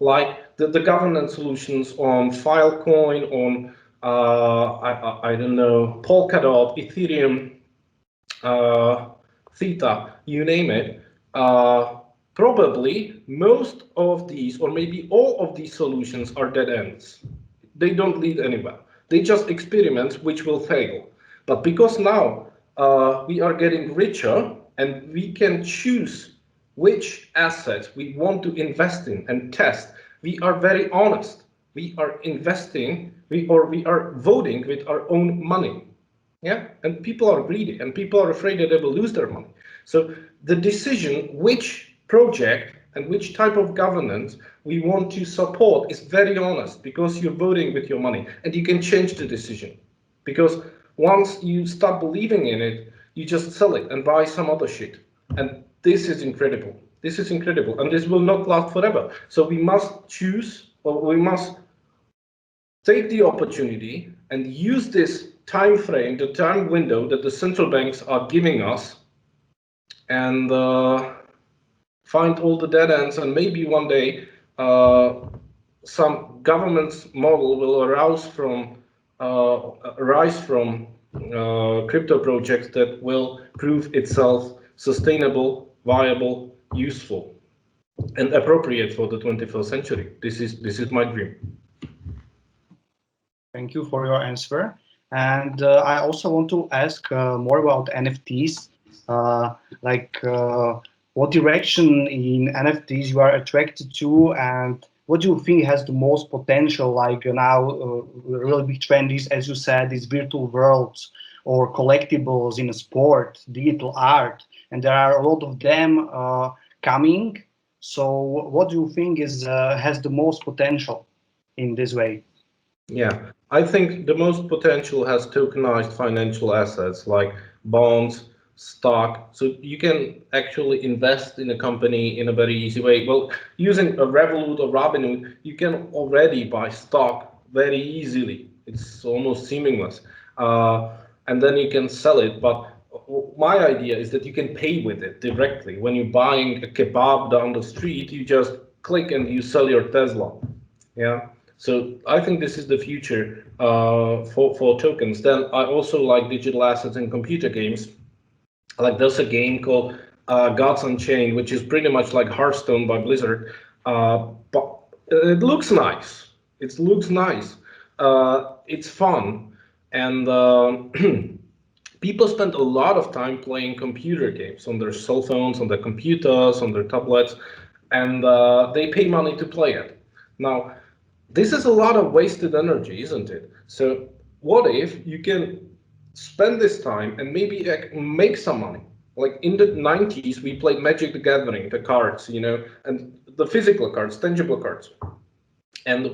like the governance solutions on Filecoin, on I don't know, Polkadot, Ethereum, Theta, you name it. Probably most of these, or maybe all of these solutions, are dead ends. They don't lead anywhere. They just experiments which will fail. But because now we are getting richer and we can choose which assets we want to invest in and test, we are very honest. We are investing, we are voting with our own money. Yeah, and people are greedy and people are afraid that they will lose their money. So the decision which project and which type of governance we want to support is very honest, because you're voting with your money and you can change the decision. Because once you stop believing in it, you just sell it and buy some other shit. And this is incredible. This is incredible, and this will not last forever. So we must choose, or we must take the opportunity and use this time frame, the time window that the central banks are giving us, and find all the dead ends, and maybe one day some government's model will arise from crypto projects that will prove itself sustainable, viable, useful, and appropriate for the 21st century. This is my dream. Thank you for your answer. And I also want to ask more about NFTs. What direction in NFTs you are attracted to, and what do you think has the most potential? Like now, really big trend is, as you said, these virtual worlds or collectibles in sport, digital art, and there are a lot of them coming. So, what do you think is has the most potential in this way? Yeah, I think the most potential has tokenized financial assets like bonds, stock. So you can actually invest in a company in a very easy way. Well, using a Revolut or Robinhood, you can already buy stock very easily. It's almost seamless. And then you can sell it. But my idea is that you can pay with it directly. When you're buying a kebab down the street, you just click and you sell your Tesla. Yeah. So I think this is the future for tokens. Then I also like digital assets in computer games. Like there's a game called Gods Unchained, which is pretty much like Hearthstone by Blizzard, but it looks nice. It looks nice. It's fun, and people spend a lot of time playing computer games on their cell phones, on their computers, on their tablets, and they pay money to play it. Now, this is a lot of wasted energy, isn't it? So what if you can spend this time and maybe make some money? Like in the 90s, we played Magic the Gathering, the cards, you know, and the physical cards, tangible cards. And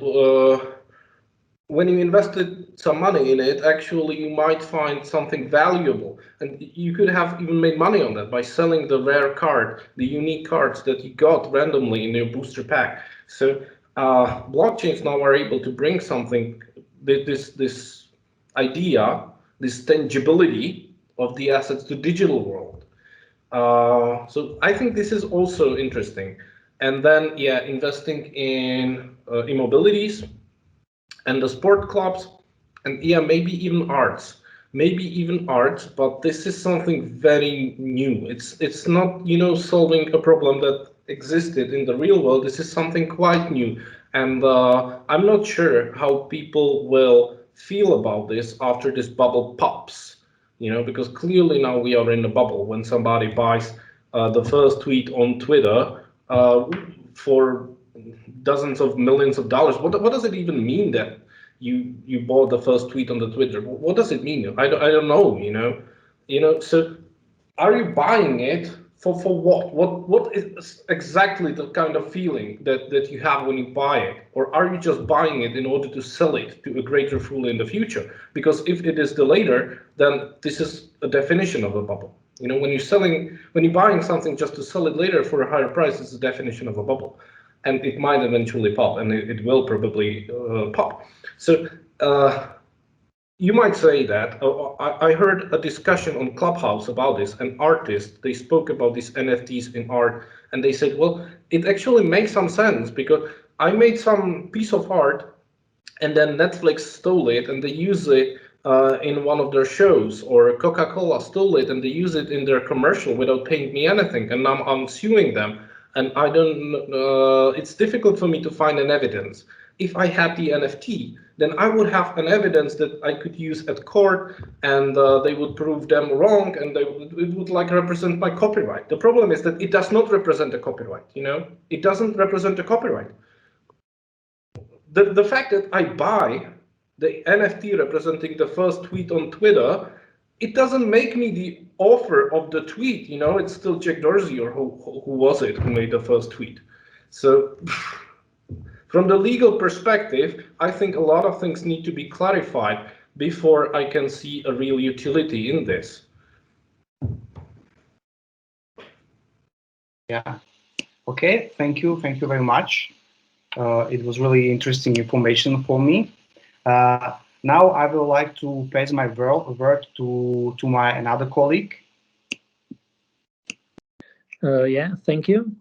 when you invested some money in it, actually you might find something valuable, and you could have even made money on that by selling the rare card, the unique cards that you got randomly in your booster pack. So blockchains now are able to bring something, this idea, this tangibility of the assets to digital world. So I think this is also interesting. And then, yeah, investing in immobilities and the sport clubs, and yeah, maybe even arts, but this is something very new. It's not, you know, solving a problem that existed in the real world. This is something quite new, and I'm not sure how people will feel about this after this bubble pops, you know, because clearly now we are in a bubble. When somebody buys the first tweet on Twitter for dozens of millions of dollars, what does it even mean that you bought the first tweet on the Twitter? What does it mean? I don't know, you know. So are you buying it for what? What is exactly the kind of feeling that you have when you buy it? Or are you just buying it in order to sell it to a greater fool in the future? Because if it is the later, then this is a definition of a bubble. You know, when you're buying something just to sell it later for a higher price, it's a definition of a bubble. And it might eventually pop, and it will probably pop. So you might say that, I heard a discussion on Clubhouse about this, an artist, they spoke about these NFTs in art, and they said, well, it actually makes some sense, because I made some piece of art, and then Netflix stole it, and they use it in one of their shows, or Coca-Cola stole it, and they use it in their commercial without paying me anything, and now I'm suing them. And I don't, it's difficult for me to find an evidence. If I had the NFT, then I would have an evidence that I could use at court, and they would prove them wrong, and it would like represent my copyright. The problem is that it does not represent a copyright, you know? It doesn't represent a copyright. The fact that I buy the NFT representing the first tweet on Twitter, it doesn't make me the author of the tweet, you know, it's still Jack Dorsey, or who was it who made the first tweet. So from the legal perspective, I think a lot of things need to be clarified before I can see a real utility in this. Yeah. Okay, thank you very much. It was really interesting information for me. Now I would like to pass my word to my another colleague. Yeah, thank you.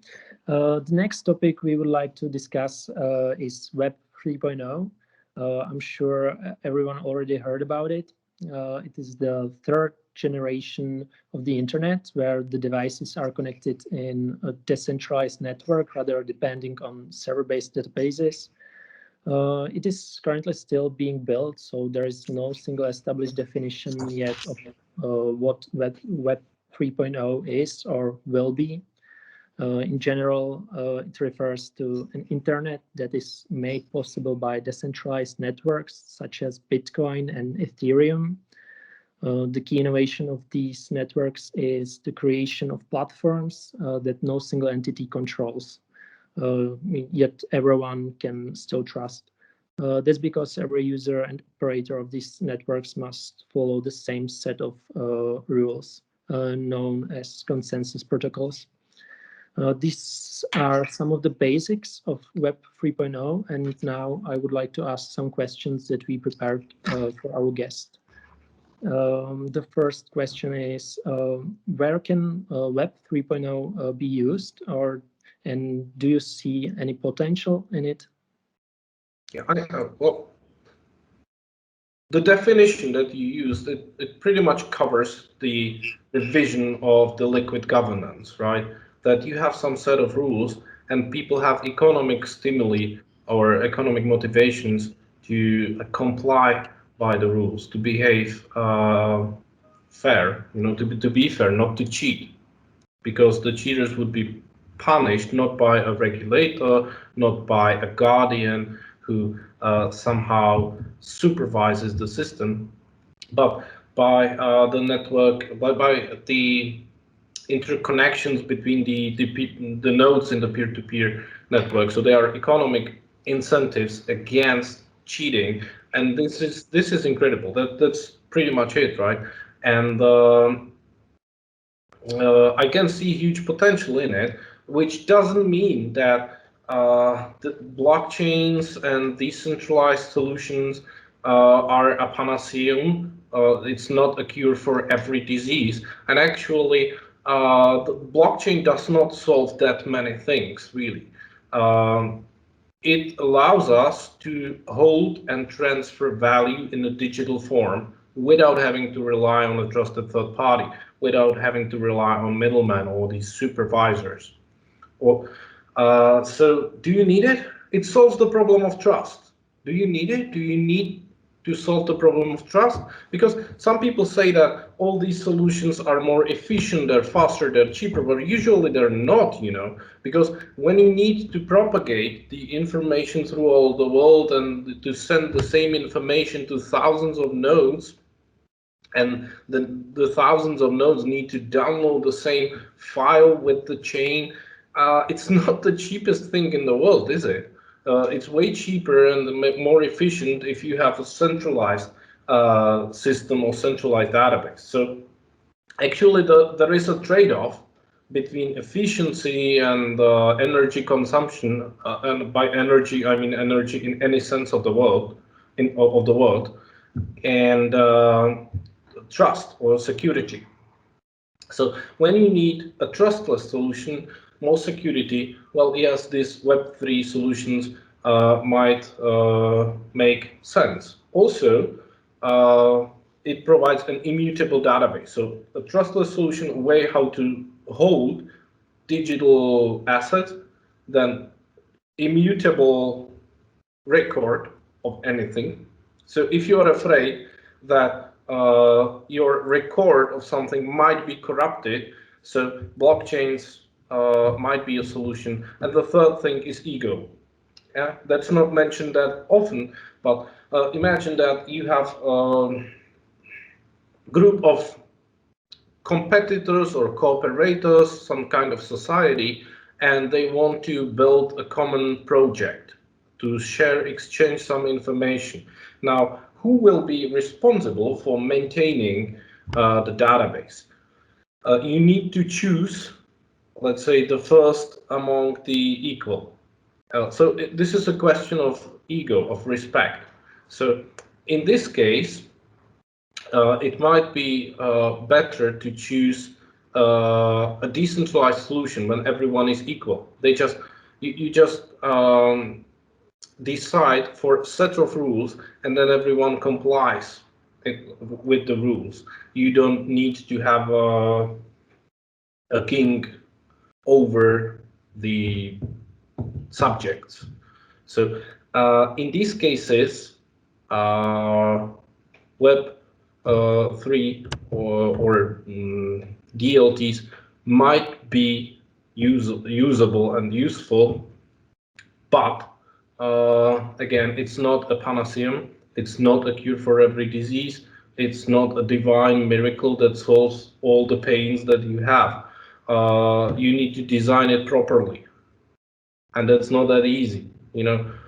The next topic we would like to discuss is Web 3.0. I'm sure everyone already heard about it. It is the third generation of the internet, where the devices are connected in a decentralized network, rather depending on server-based databases. It is currently still being built, so there is no single established definition yet of what Web 3.0 is or will be. In general, it refers to an internet that is made possible by decentralized networks such as Bitcoin and Ethereum. The key innovation of these networks is the creation of platforms that no single entity controls, yet everyone can still trust. That's because every user and operator of these networks must follow the same set of rules known as consensus protocols. These are some of the basics of Web 3.0, and now I would like to ask some questions that we prepared for our guest. The first question is, where can Web 3.0 be used, and do you see any potential in it? Yeah, well, the definition that you used, it pretty much covers the vision of the liquid governance, right? That you have some set of rules and people have economic stimuli or economic motivations to comply by the rules, to behave fair, to be fair, not to cheat, because the cheaters would be punished not by a regulator, not by a guardian who somehow supervises the system, but by the network, by the interconnections between the nodes in the peer-to-peer network. So there are economic incentives against cheating, and this is incredible. That's pretty much it, right? And I can see huge potential in it, which doesn't mean that the blockchains and decentralized solutions are a panacea. It's not a cure for every disease, and actually the blockchain does not solve that many things, really. It allows us to hold and transfer value in a digital form without having to rely on a trusted third party, without having to rely on middlemen or these supervisors. So do you need it? It solves the problem of trust. Do you need it? Do you need to solve the problem of trust? Because some people say that all these solutions are more efficient, they're faster, they're cheaper, but usually they're not, because when you need to propagate the information through all the world and to send the same information to thousands of nodes, and the thousands of nodes need to download the same file with the chain, it's not the cheapest thing in the world, is it? It's way cheaper and more efficient if you have a centralized system or centralized database. So actually there is a trade-off between efficiency and energy consumption, and by energy I mean energy in any sense of the world, and trust or security. So when you need a trustless solution, more security, well, yes, these Web3 solutions might make sense. Also, it provides an immutable database. So a trustless solution, a way how to hold digital assets, then immutable record of anything. So if you are afraid that your record of something might be corrupted, so blockchains might be a solution. And the third thing is ego. Yeah, that's not mentioned that often, but imagine that you have a group of competitors or cooperators, some kind of society, and they want to build a common project to exchange some information. Now, who will be responsible for maintaining the database? You need to choose, let's say, the first among the equal. So this is a question of ego, of respect. So in this case, it might be better to choose a decentralized solution when everyone is equal. You just decide for a set of rules, and then everyone complies with the rules. You don't need to have a king over the subjects. So in these cases, Web3 or DLTs might be usable and useful, but again, it's not a panacea. It's not a cure for every disease. It's not a divine miracle that solves all the pains that you have. You need to design it properly, and that's not that easy.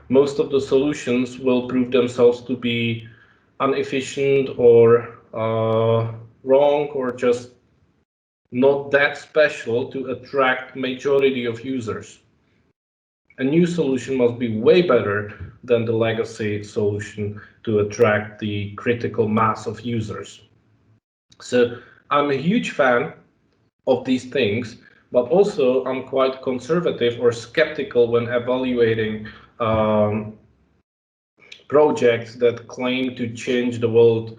Most of the solutions will prove themselves to be inefficient or wrong, or just not that special to attract majority of users. A new solution must be way better than the legacy solution to attract the critical mass of users. So I'm a huge fan of these things, but also I'm quite conservative or skeptical when evaluating projects that claim to change the world.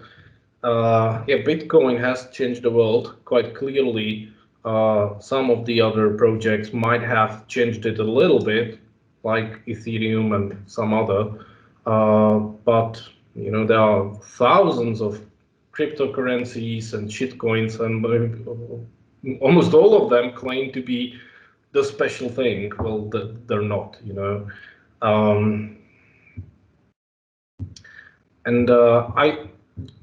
Bitcoin has changed the world quite clearly. Some of the other projects might have changed it a little bit, like Ethereum and some other, but there are thousands of cryptocurrencies and shitcoins, and almost all of them claim to be the special thing. Well, they're not, you know.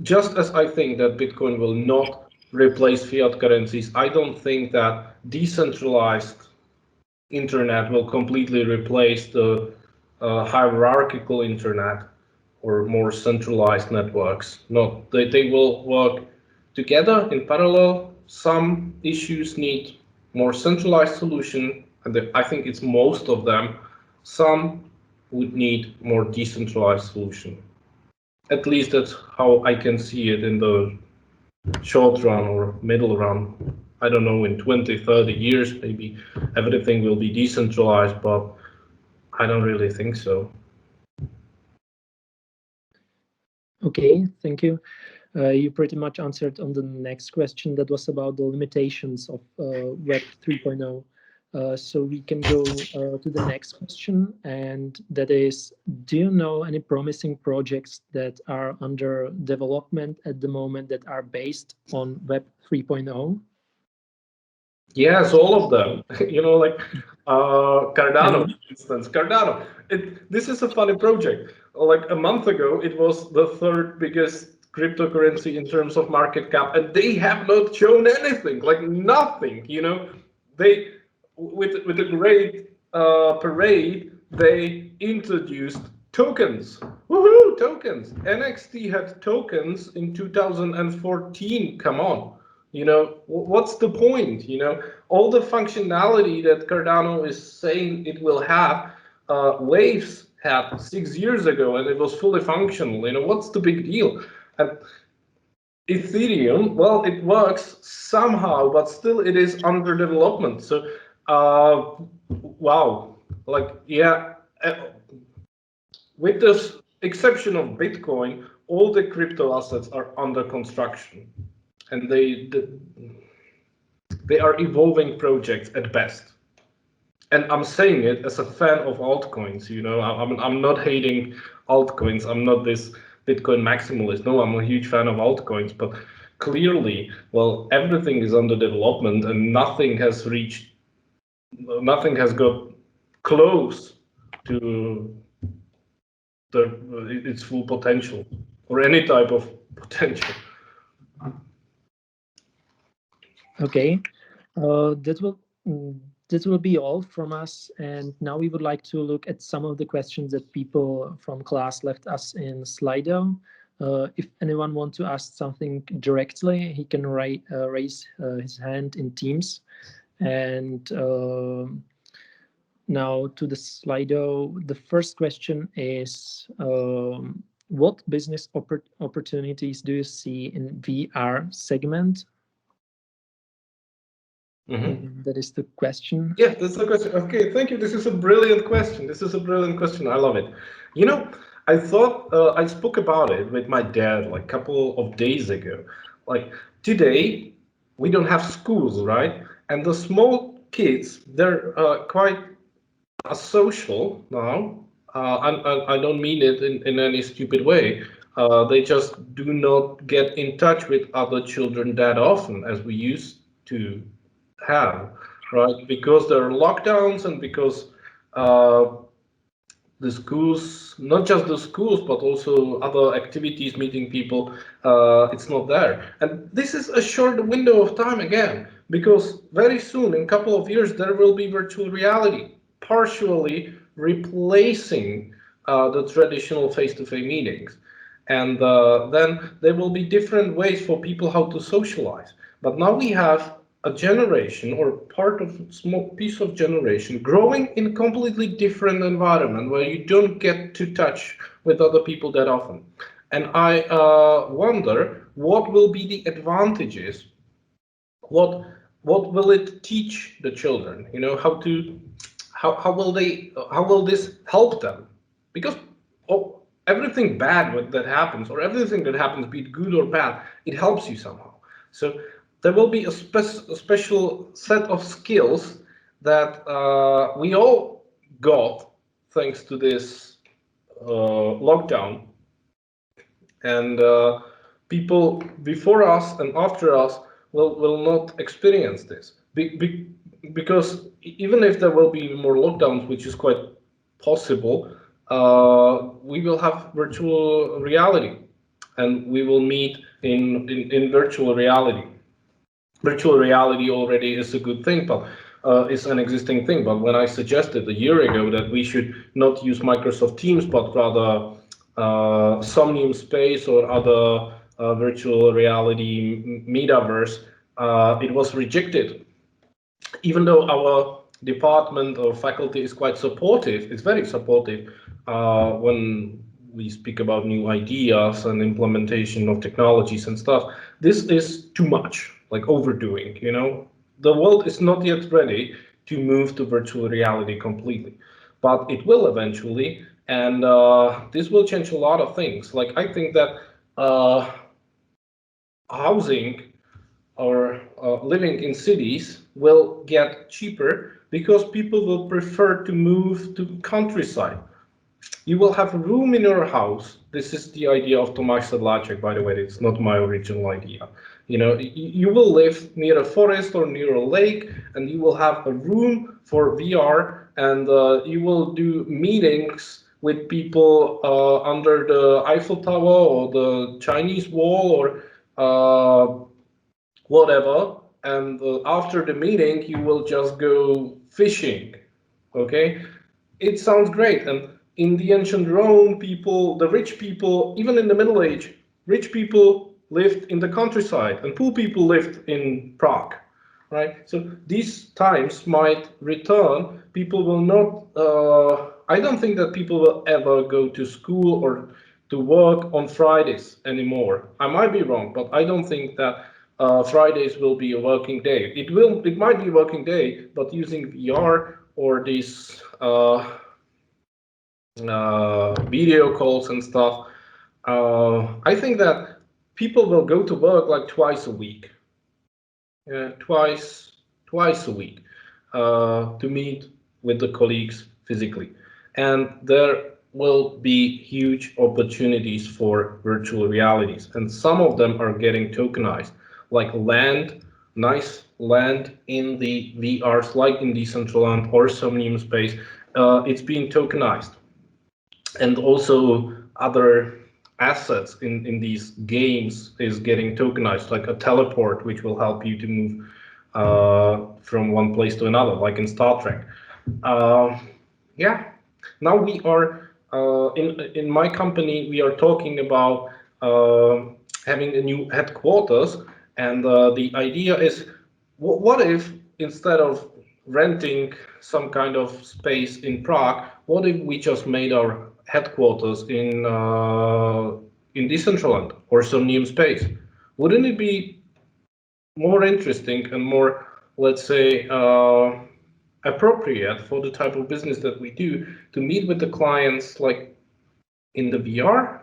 Just as I think that Bitcoin will not replace fiat currencies, I don't think that decentralized internet will completely replace the hierarchical internet or more centralized networks. Not they will work together in parallel. Some issues need more centralized solution, and I think it's most of them. Some would need more decentralized solution. At least that's how I can see it in the short run or middle run. I don't know, in 20, 30 years, maybe everything will be decentralized, but I don't really think so. Okay, thank you. You pretty much answered on the next question that was about the limitations of Web 3.0. So we can go to the next question, and that is, do you know any promising projects that are under development at the moment that are based on Web 3.0? Yes, all of them. You know, like Cardano, for instance. Cardano. This is a funny project. Like a month ago, it was the third biggest cryptocurrency in terms of market cap, and they have not shown anything, like nothing. You know, they with a great parade, they introduced tokens. Woohoo, tokens! NXT had tokens in 2014. Come on. You know, what's the point? You know, all the functionality that Cardano is saying it will have, Waves had 6 years ago, and it was fully functional. You know, what's the big deal? And Ethereum, well, it works somehow, but still it is under development. So, wow, like, yeah, with the exception of Bitcoin, all the crypto assets are under construction. And they are evolving projects at best. And I'm saying it as a fan of altcoins. You know, I'm not hating altcoins. I'm not this Bitcoin maximalist. No, I'm a huge fan of altcoins. But clearly, well, everything is under development, and nothing has got close to its full potential or any type of potential. Okay, that will be all from us, and now we would like to look at some of the questions that people from class left us in Slido. If anyone wants to ask something directly, he can raise his hand in Teams. And now to the Slido, the first question is, what business opportunities do you see in VR segment? Mm-hmm. That is the question. Yeah, that's the question. Okay, thank you. This is a brilliant question. I love it. You know, I thought I spoke about it with my dad like a couple of days ago. Like today, we don't have schools, right? And the small kids, they're quite asocial now. I don't mean it in any stupid way. They just do not get in touch with other children that often as we used to have, right? Because there are lockdowns and because the schools, not just the schools, but also other activities, meeting people, it's not there. And this is a short window of time again, because very soon, in a couple of years, there will be virtual reality, partially replacing the traditional face-to-face meetings. And then there will be different ways for people how to socialize. But now we have a generation or part of a small piece of generation growing in a completely different environment where you don't get to touch with other people that often. And I wonder what will be the advantages, what will it teach the children, you know, how will this help them? Because everything bad that happens, or everything that happens, be it good or bad, it helps you somehow. So there will be a special set of skills that we all got thanks to this lockdown. And people before us and after us will not experience this. Because even if there will be more lockdowns, which is quite possible, we will have virtual reality, and we will meet in virtual reality. Virtual reality already is a good thing, but it's an existing thing. But when I suggested a year ago that we should not use Microsoft Teams, but rather Somnium Space or other virtual reality metaverse, it was rejected. Even though our department or faculty is quite supportive, it's very supportive when we speak about new ideas and implementation of technologies and stuff. This is too much, like overdoing, you know? The world is not yet ready to move to virtual reality completely, but it will eventually, and this will change a lot of things. Like, I think that housing or living in cities will get cheaper because people will prefer to move to countryside. You will have a room in your house. This is the idea of Tomáš Sedláček, by the way. It's not my original idea. You know, you will live near a forest or near a lake, and you will have a room for VR, and you will do meetings with people under the Eiffel Tower or the Chinese Wall or whatever. And after the meeting, you will just go fishing. Okay, it sounds great. And in the ancient Rome, people, the rich people, even in the Middle Age, rich people lived in the countryside and poor people lived in Prague, right? So these times might return. People will not, I don't think that people will ever go to school or to work on Fridays anymore. I might be wrong, but I don't think that Fridays will be a working day. It might be a working day, but using VR or these video calls and stuff, I think that people will go to work like twice a week, twice a week, to meet with the colleagues physically, and there will be huge opportunities for virtual realities, and some of them are getting tokenized, like nice land in the VRs, like in Decentraland or Somnium Space. It's being tokenized. And also other assets in these games is getting tokenized, like a teleport, which will help you to move from one place to another, like in Star Trek. Yeah, now we are, in my company, we are talking about having a new headquarters, and the idea is, what if instead of renting some kind of space in Prague, what if we just made our headquarters in Decentraland or Somnium Space? Wouldn't it be more interesting and more, let's say, appropriate for the type of business that we do to meet with the clients like in the VR?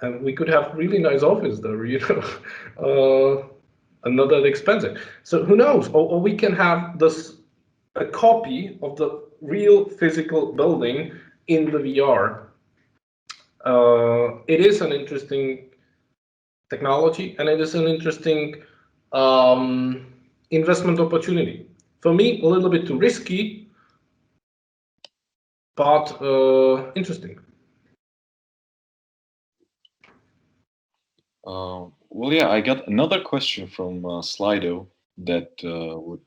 And we could have really nice office there, you know, and not that expensive. So who knows? Or we can have a copy of the real physical building in the VR. It is an interesting technology, and it is an interesting investment opportunity. For me, a little bit too risky, but interesting. Well, yeah, I got another question from Slido that would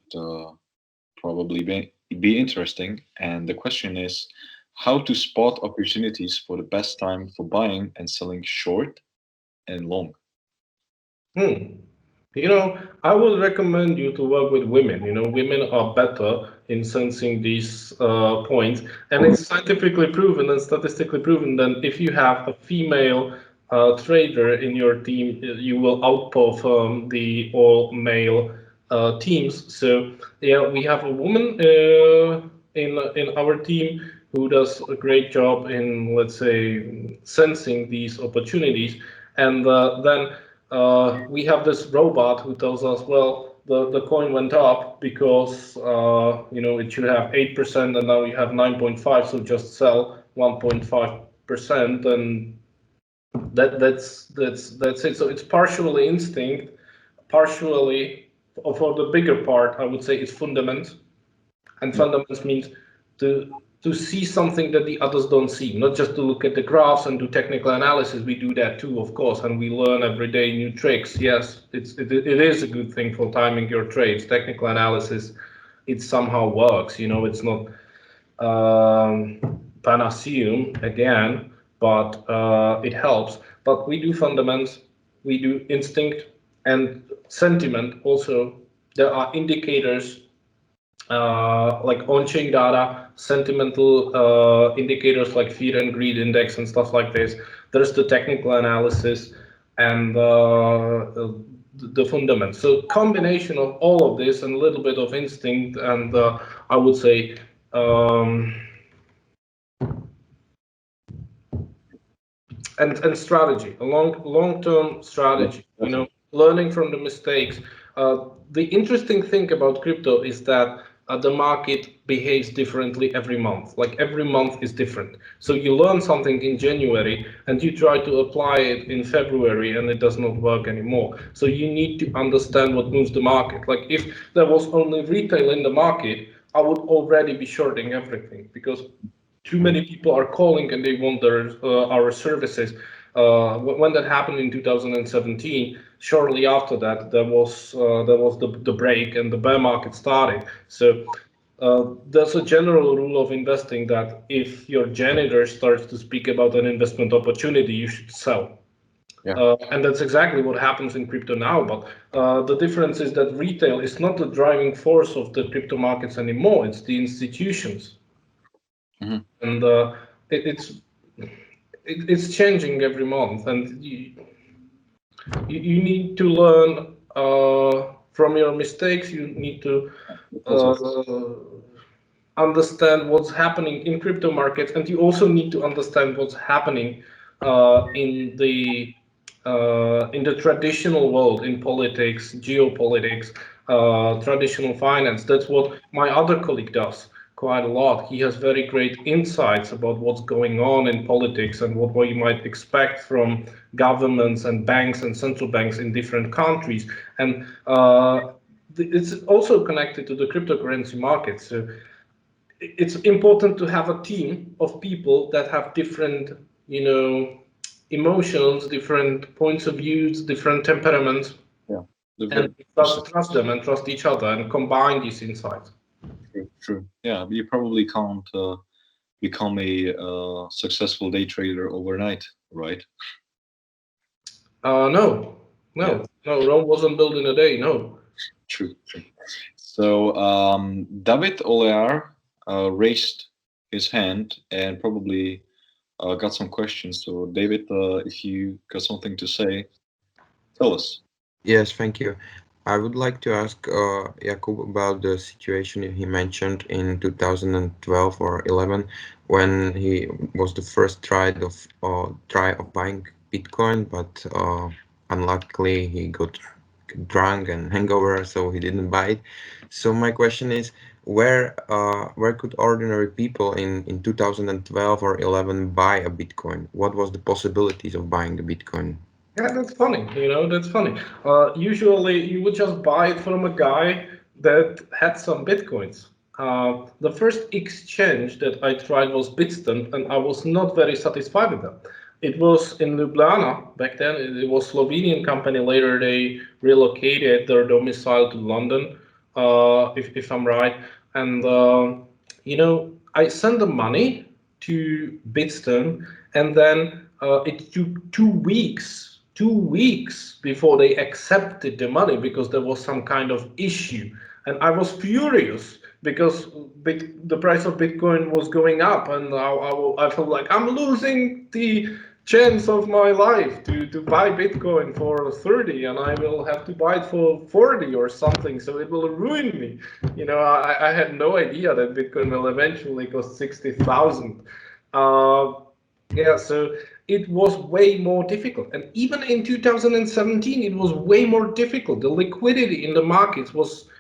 probably be interesting. And the question is, how to spot opportunities for the best time for buying and selling short and long? You know, I would recommend you to work with women. You know, women are better in sensing these points, and it's scientifically proven and statistically proven that if you have a female trader in your team, you will outperform the all-male teams. So yeah, we have a woman in our team who does a great job in, let's say, sensing these opportunities, and then we have this robot who tells us, well, the coin went up because you know, it should have 8% and now you have 9.5, so just sell 1.5%, and That's it. So it's partially instinct, partially, or for the bigger part, I would say it's fundament. And fundamentals means to see something that the others don't see, not just to look at the graphs and do technical analysis. We do that too, of course, and we learn every day new tricks. Yes, it is a good thing for timing your trades. Technical analysis, it somehow works. You know, it's not panaceum again, but it helps. But we do fundamentals, we do instinct and sentiment. Also, there are indicators like on-chain data, sentimental indicators like fear and greed index and stuff like this. There's the technical analysis and the fundamentals. So combination of all of this and a little bit of instinct and I would say and strategy, a long-term strategy. You know, learning from the mistakes. The interesting thing about crypto is that the market behaves differently every month. Like every month is different. So you learn something in January and you try to apply it in February and it does not work anymore. So you need to understand what moves the market. Like if there was only retail in the market, I would already be shorting everything because too many people are calling and they want our services. When that happened in 2017, shortly after that, there was the break and the bear market started. So there's a general rule of investing that if your janitor starts to speak about an investment opportunity, you should sell. Yeah. And that's exactly what happens in crypto now. But the difference is that retail is not the driving force of the crypto markets anymore. It's the institutions. Mm-hmm. And it's changing every month, and you need to learn from your mistakes. You need to understand what's happening in crypto markets, and you also need to understand what's happening in the traditional world, in politics, geopolitics, traditional finance. That's what my other colleague does quite a lot. He has very great insights about what's going on in politics and what you might expect from governments and banks and central banks in different countries. And it's also connected to the cryptocurrency market. So it's important to have a team of people that have different, emotions, different points of views, different temperaments. Yeah. And trust them and trust each other and combine these insights. True. Yeah, you probably can't become a successful day trader overnight, right? No. Rome wasn't built in a day. No. True. So David Olear raised his hand and probably got some questions. So David, if you got something to say, tell us. Yes, thank you. I would like to ask Jakub about the situation he mentioned in 2012 or 11 when he was the first try of buying Bitcoin, but unluckily he got drunk and hangover, so he didn't buy it. So my question is, where could ordinary people in 2012 or 11 buy a Bitcoin? What was the possibilities of buying the Bitcoin? Yeah, that's funny. That's funny. Usually you would just buy it from a guy that had some Bitcoins. The first exchange that I tried was Bitstamp, and I was not very satisfied with them. It was in Ljubljana back then. It was a Slovenian company. Later they relocated their domicile to London, if I'm right. And, I sent the money to Bitstamp, and then it took 2 weeks before they accepted the money because there was some kind of issue. And I was furious because the price of Bitcoin was going up, and I felt like I'm losing the chance of my life to buy Bitcoin for 30, and I will have to buy it for 40 or something, so it will ruin me. I had no idea that Bitcoin will eventually cost 60,000. So it was way more difficult. And even in 2017, it was way more difficult. The liquidity in the markets was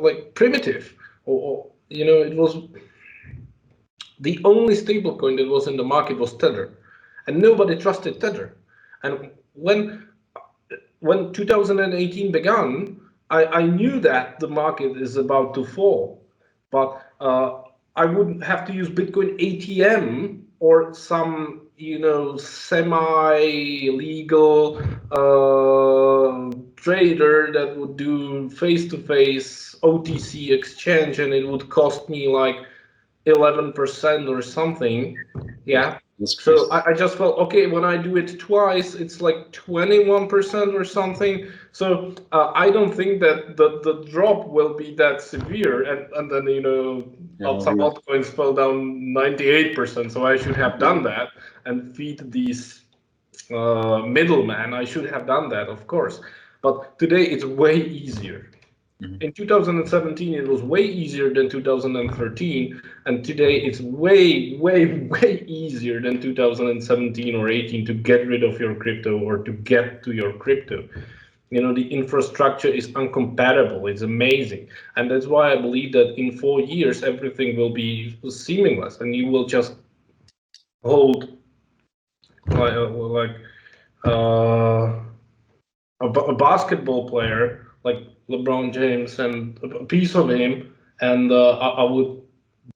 like primitive, or it was The only stablecoin that was in the market was Tether, and nobody trusted Tether. And when 2018 began, I knew that the market is about to fall, but I would have to use Bitcoin ATM or some, semi-legal trader that would do face-to-face OTC exchange, and it would cost me like 11% or something. Yeah. So I just felt, okay, when I do it twice, it's like 21% or something. So I don't think that the drop will be that severe. And then, some altcoins fell down 98%. So I should have done that and feed these middlemen. I should have done that, of course. But today it's way easier. In 2017, it was way easier than 2013, and today it's way, way, way easier than 2017 or 18 to get rid of your crypto or to get to your crypto. The infrastructure is uncompatible. It's amazing, and that's why I believe that in 4 years everything will be seamless, and you will just hold like a basketball player like LeBron James and a piece of him, and I would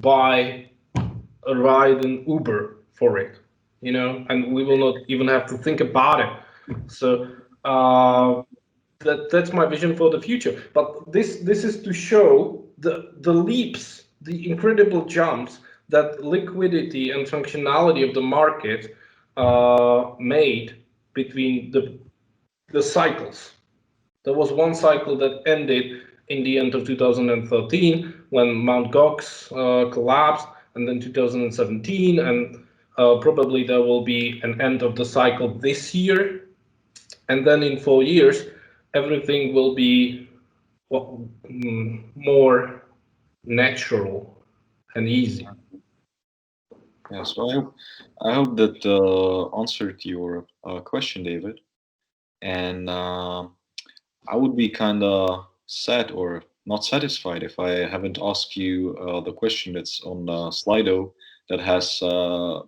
buy a ride in Uber for it, and we will not even have to think about it. So that's my vision for the future. But this is to show the leaps, the incredible jumps that liquidity and functionality of the market made between the cycles. There was one cycle that ended in the end of 2013 when Mt. Gox collapsed, and then 2017, and probably there will be an end of the cycle this year. And then in 4 years, everything will be more natural and easy. Yeah, so I hope that answered your question, David. And I would be kind of sad or not satisfied if I haven't asked you the question that's on Slido that has the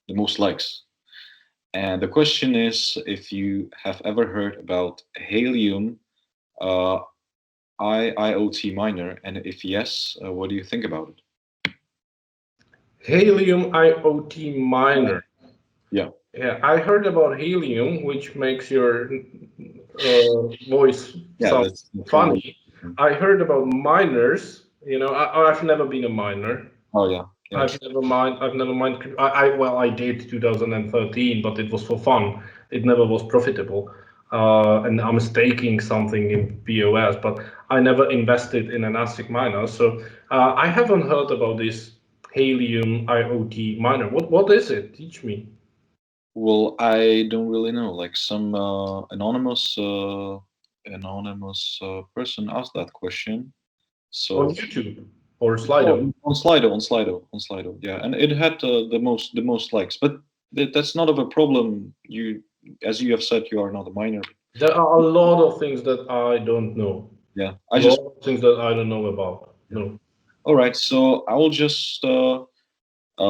most likes. And the question is if you have ever heard about Helium IoT miner, and if yes, what do you think about it? Helium IoT miner. Yeah. Yeah, I heard about Helium, which makes your voice sound funny. I heard about miners. I've never been a miner. Oh yeah. I've never mined. I did 2013, but it was for fun. It never was profitable. And I'm staking something in POS, but I never invested in an ASIC miner. So I haven't heard about this Helium IoT miner. What is it? Teach me. Well, I don't really know. Like some anonymous person asked that question. So on YouTube or Slido? On Slido. Yeah, and it had the most likes. But that's not of a problem. As you have said, you are not a miner. There are a lot of things that I don't know. Yeah, a lot of things that I don't know about. No. All right, so I will just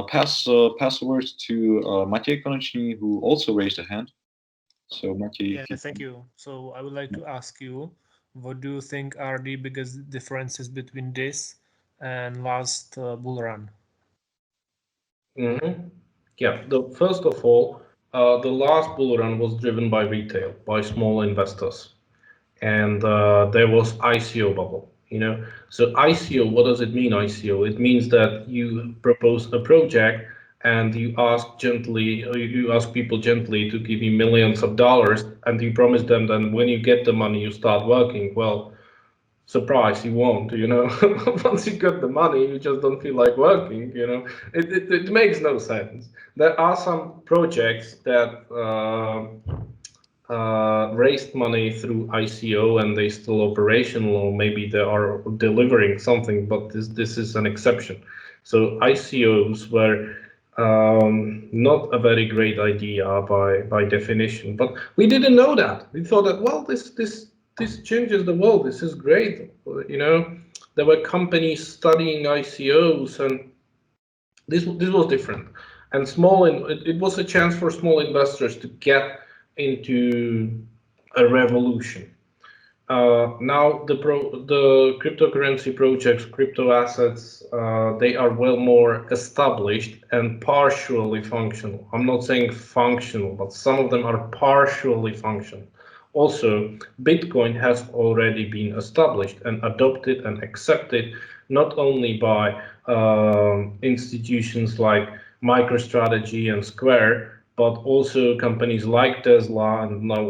pass the words to Maciej Koneczny, who also raised a hand. So Maciej. Yeah, thank you. So I would like to ask you, what do you think are the biggest differences between this and last bull run? Yeah, first of all, the last bull run was driven by retail, by small investors, and there was ICO bubble. So ICO, what does it mean? ICO, it means that you propose a project and you ask people gently to give you millions of dollars, and you promise them that when you get the money, you start working. Well, surprise, you won't. Once you get the money, you just don't feel like working. It makes no sense. There are some projects that raised money through ICO and they still operational, or maybe they are delivering something, but this is an exception. So ICOs were not a very great idea by definition, but we didn't know that. We thought that, well, this changes the world. This is great. There were companies studying ICOs, and This was different, and it was a chance for small investors to get into a revolution. Now the cryptocurrency projects, crypto assets, they are well more established and partially functional. I'm not saying functional, but some of them are partially functional. Also, Bitcoin has already been established and adopted and accepted not only by institutions like MicroStrategy and Square, but also companies like Tesla, and now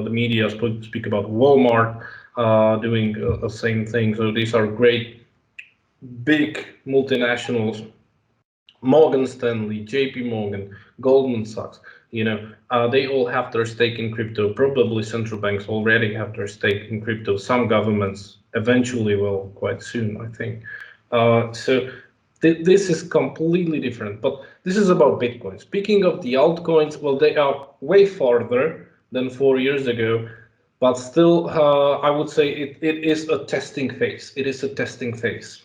the media speak about Walmart doing the same thing. So these are great big multinationals, Morgan Stanley, JP Morgan, Goldman Sachs, they all have their stake in crypto. Probably central banks already have their stake in crypto. Some governments eventually will, quite soon, I think. So this is completely different, but this is about Bitcoin. Speaking of the altcoins, well, they are way farther than 4 years ago, but still, I would say it is a testing phase. It is a testing phase.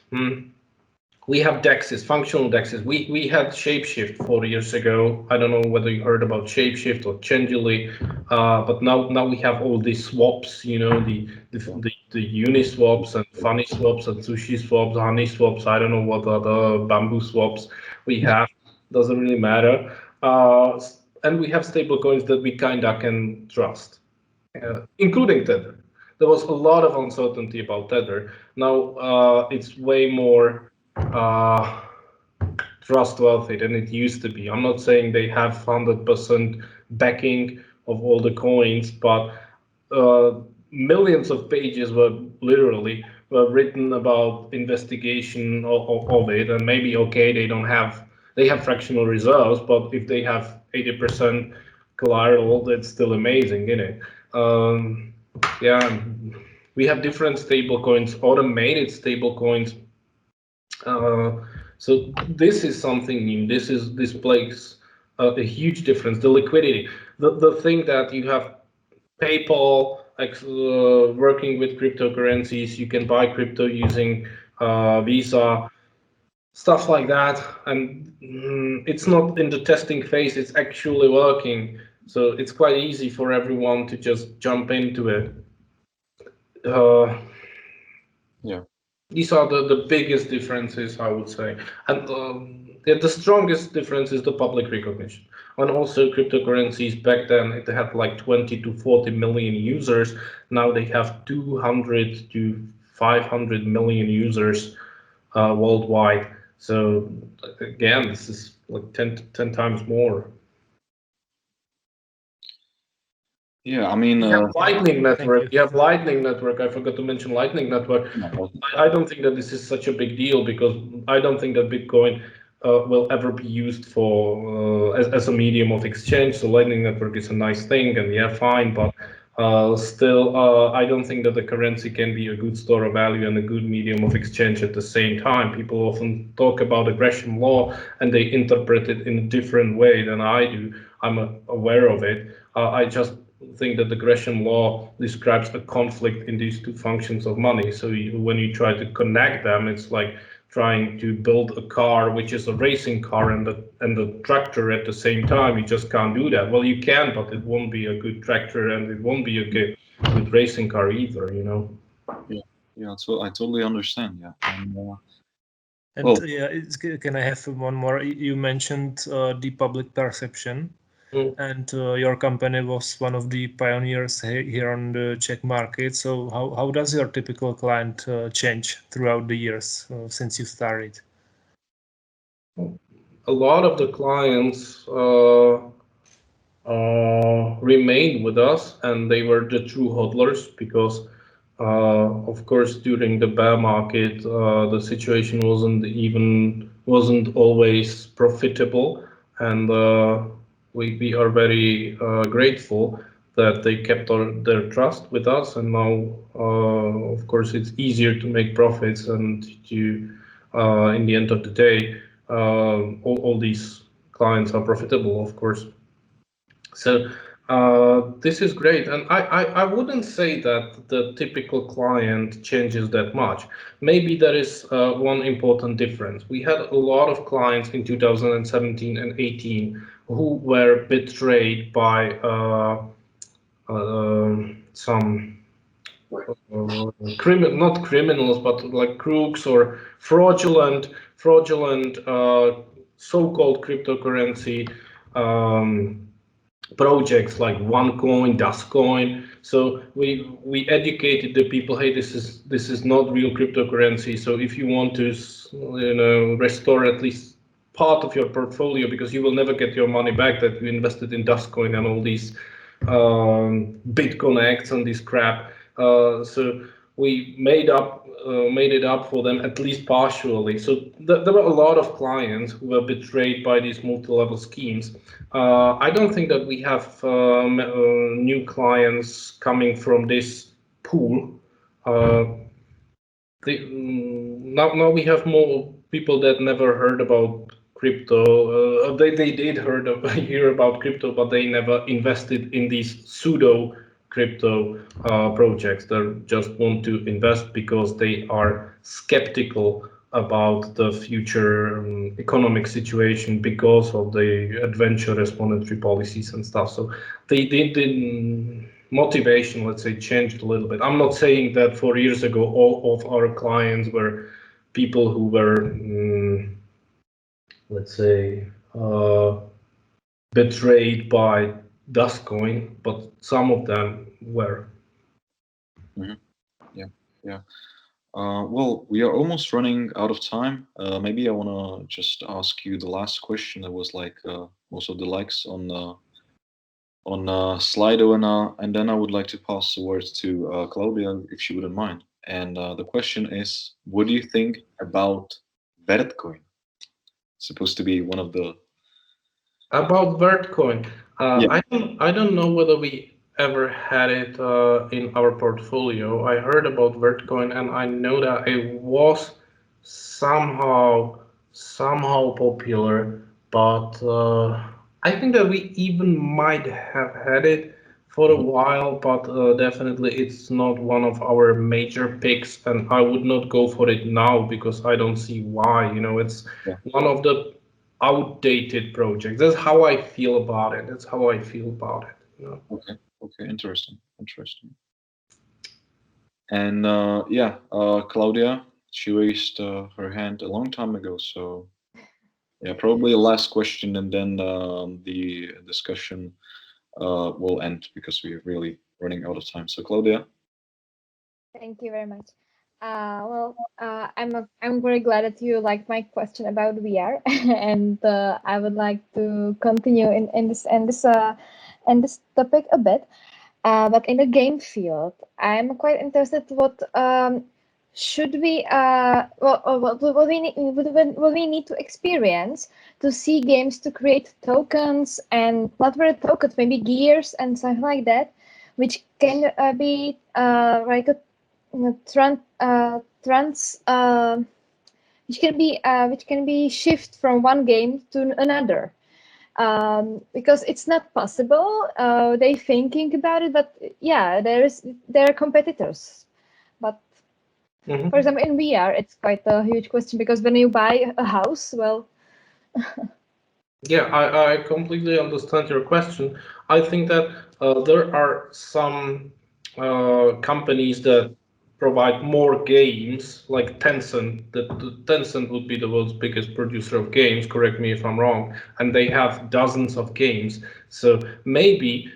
We have DEXs, functional DEXs. We had Shapeshift 4 years ago. I don't know whether you heard about Shapeshift or Changelly, but now we have all these swaps, the Uniswaps and Funny swaps and Sushi swaps, Honey swaps. I don't know what other bamboo swaps we have. Doesn't really matter. And we have stable coins that we kinda can trust, including Tether. There was a lot of uncertainty about Tether. Now it's way more trustworthy than it used to be. I'm not saying they have 100% backing of all the coins, but millions of pages were written about investigation of it, and maybe okay, they have fractional reserves, but if they have 80% collateral, that's still amazing, isn't it? Yeah, we have different stable coins, automated stable coins. So this is something new. This plays a huge difference. The liquidity, the thing that you have PayPal working with cryptocurrencies, you can buy crypto using Visa, stuff like that, and it's not in the testing phase. It's actually working, so it's quite easy for everyone to just jump into it. Yeah. These are the biggest differences, I would say. And the strongest difference is the public recognition. And also cryptocurrencies, back then it had like 20 to 40 million users. Now they have 200 to 500 million users worldwide. So again, this is like 10 times more. Yeah, I mean, you have Lightning Network. You have Lightning Network. I forgot to mention Lightning Network. I don't think that this is such a big deal, because I don't think that Bitcoin will ever be used for as a medium of exchange. So Lightning Network is a nice thing, and yeah, fine, but still, I don't think that the currency can be a good store of value and a good medium of exchange at the same time. People often talk about the Gresham law, and they interpret it in a different way than I do. I'm aware of it. I just think that the Gresham law describes a conflict in these two functions of money. So when you try to connect them, it's like trying to build a car which is a racing car and the tractor at the same time. You just can't do that. Well, you can, but it won't be a good tractor, and it won't be a good racing car either, Yeah, so I totally understand. Yeah. Can I have one more? You mentioned the public perception. And your company was one of the pioneers here on the Czech market. So how does your typical client change throughout the years since you started? A lot of the clients remained with us, and they were the true hodlers, because of course during the bear market the situation wasn't always profitable, and we are very grateful that they kept their trust with us, and now of course it's easier to make profits, and to in the end of the day all these clients are profitable, of course. So This is great, and I wouldn't say that the typical client changes that much. Maybe there is one important difference. We had a lot of clients in 2017 and 18 who were betrayed by some not criminals, but like crooks or fraudulent so-called cryptocurrency projects like OneCoin, Dogecoin. So we educated the people, hey, this is not real cryptocurrency. So if you want to, restore at least part of your portfolio, because you will never get your money back that you invested in Dogecoin and all these BitConnects and this crap. So we made it up for them at least partially. So there were a lot of clients who were betrayed by these multi-level schemes. I don't think that we have new clients coming from this pool. Now we have more people that never heard about crypto. They did hear about crypto, but they never invested in these pseudo crypto projects. They just want to invest because they are skeptical about the future economic situation because of the adventurous monetary policies and stuff. So the motivation, let's say, changed a little bit. I'm not saying that 4 years ago all of our clients were people who were, let's say, betrayed by Dogecoin, but some of them were. Yeah. Well, we are almost running out of time. Maybe I want to just ask you the last question that was like most of the likes on Slido, and then I would like to pass the words to Claudia, if she wouldn't mind. And the question is, what do you think about Beretcoin? It's supposed to be one of the... About Beretcoin, Yeah. I don't know whether we ever had it in our portfolio. I heard about Beretcoin, and I know that it was somehow popular, but I think that we even might have had it for a while, but definitely it's not one of our major picks, and I would not go for it now because I don't see why. It's one of the outdated projects. That's how I feel about it. Okay, interesting. And Claudia, she raised her hand a long time ago, so yeah, probably a last question, and then the discussion will end because we're really running out of time. So Claudia. Thank you very much. I'm very glad that you liked my question about VR, and I would like to continue in this topic a bit. But in the game field, I'm quite interested. What should we what we need to experience to see games to create tokens, and not very tokens, maybe gears and something like that, which can be like a which can be shift from one game to another, because it's not possible. They thinking about it, but yeah, there are competitors. But for example, in VR, it's quite a huge question, because when you buy a house, well. Yeah, I completely understand your question. I think that there are some companies that provide more games, like Tencent. Tencent would be the world's biggest producer of games, correct me if I'm wrong, and they have dozens of games. So maybe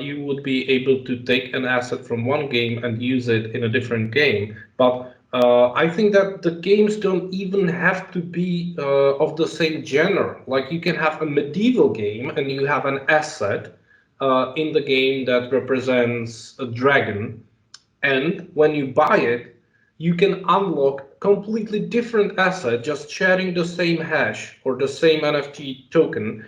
you would be able to take an asset from one game and use it in a different game. But I think that the games don't even have to be of the same genre. Like, you can have a medieval game and you have an asset in the game that represents a dragon, and when you buy it, you can unlock completely different asset just sharing the same hash or the same NFT token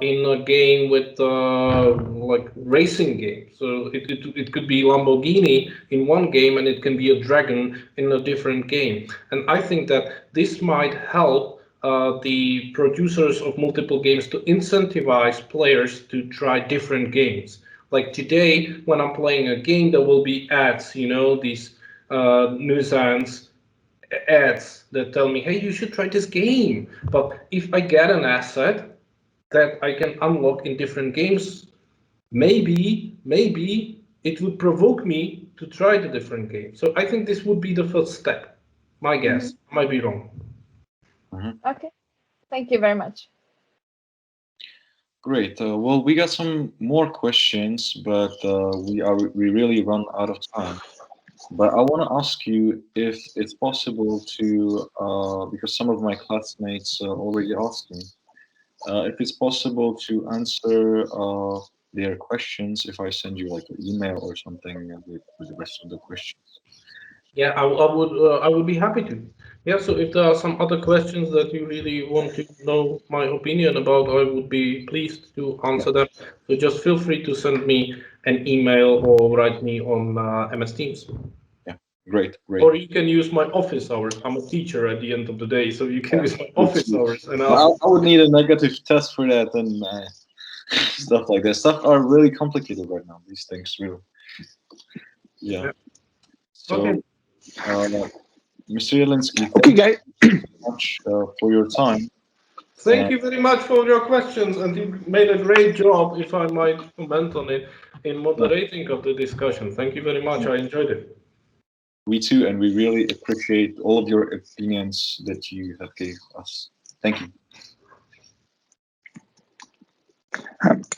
in a game with like racing game. So it could be Lamborghini in one game, and it can be a dragon in a different game. And I think that this might help the producers of multiple games to incentivize players to try different games. Like today, when I'm playing a game, there will be ads, you know, these nuisance ads that tell me, hey, you should try this game. But if I get an asset that I can unlock in different games, maybe it would provoke me to try the different game. So I think this would be the first step. My guess. I might be wrong. Okay. Thank you very much. Great. Well, we got some more questions, but we really run out of time. But I want to ask you if it's possible to, because some of my classmates already asked me, if it's possible to answer their questions if I send you like an email or something with the rest of the questions. Yeah, I would be happy to. Yeah, so if there are some other questions that you really want to know my opinion about, I would be pleased to answer them. So just feel free to send me an email or write me on MS Teams. Yeah, great. Or you can use my office hours. I'm a teacher at the end of the day, so you can use my office hours. And I would need a negative test for that and stuff like that. Stuff are really complicated right now. These things really. Yeah. So. Okay. Mr. Jedlinsky, Okay, guys. Thank you so much for your time. Thank you very much for your questions, and you made a great job, if I might comment on it, in moderating of the discussion. Thank you very much. I enjoyed it. We too, and we really appreciate all of your opinions that you have gave us. Thank you.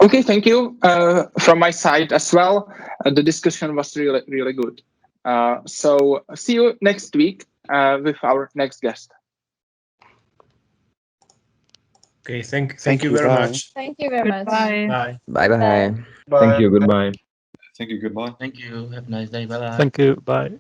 Okay, thank you from my side as well. The discussion was really good. So see you next week with our next guest. Okay, thank you very much. Thank you very much. Bye. Bye. Thank you. Goodbye. Thank you. Goodbye. Thank you. Have a nice day. Bye. Thank you. Bye.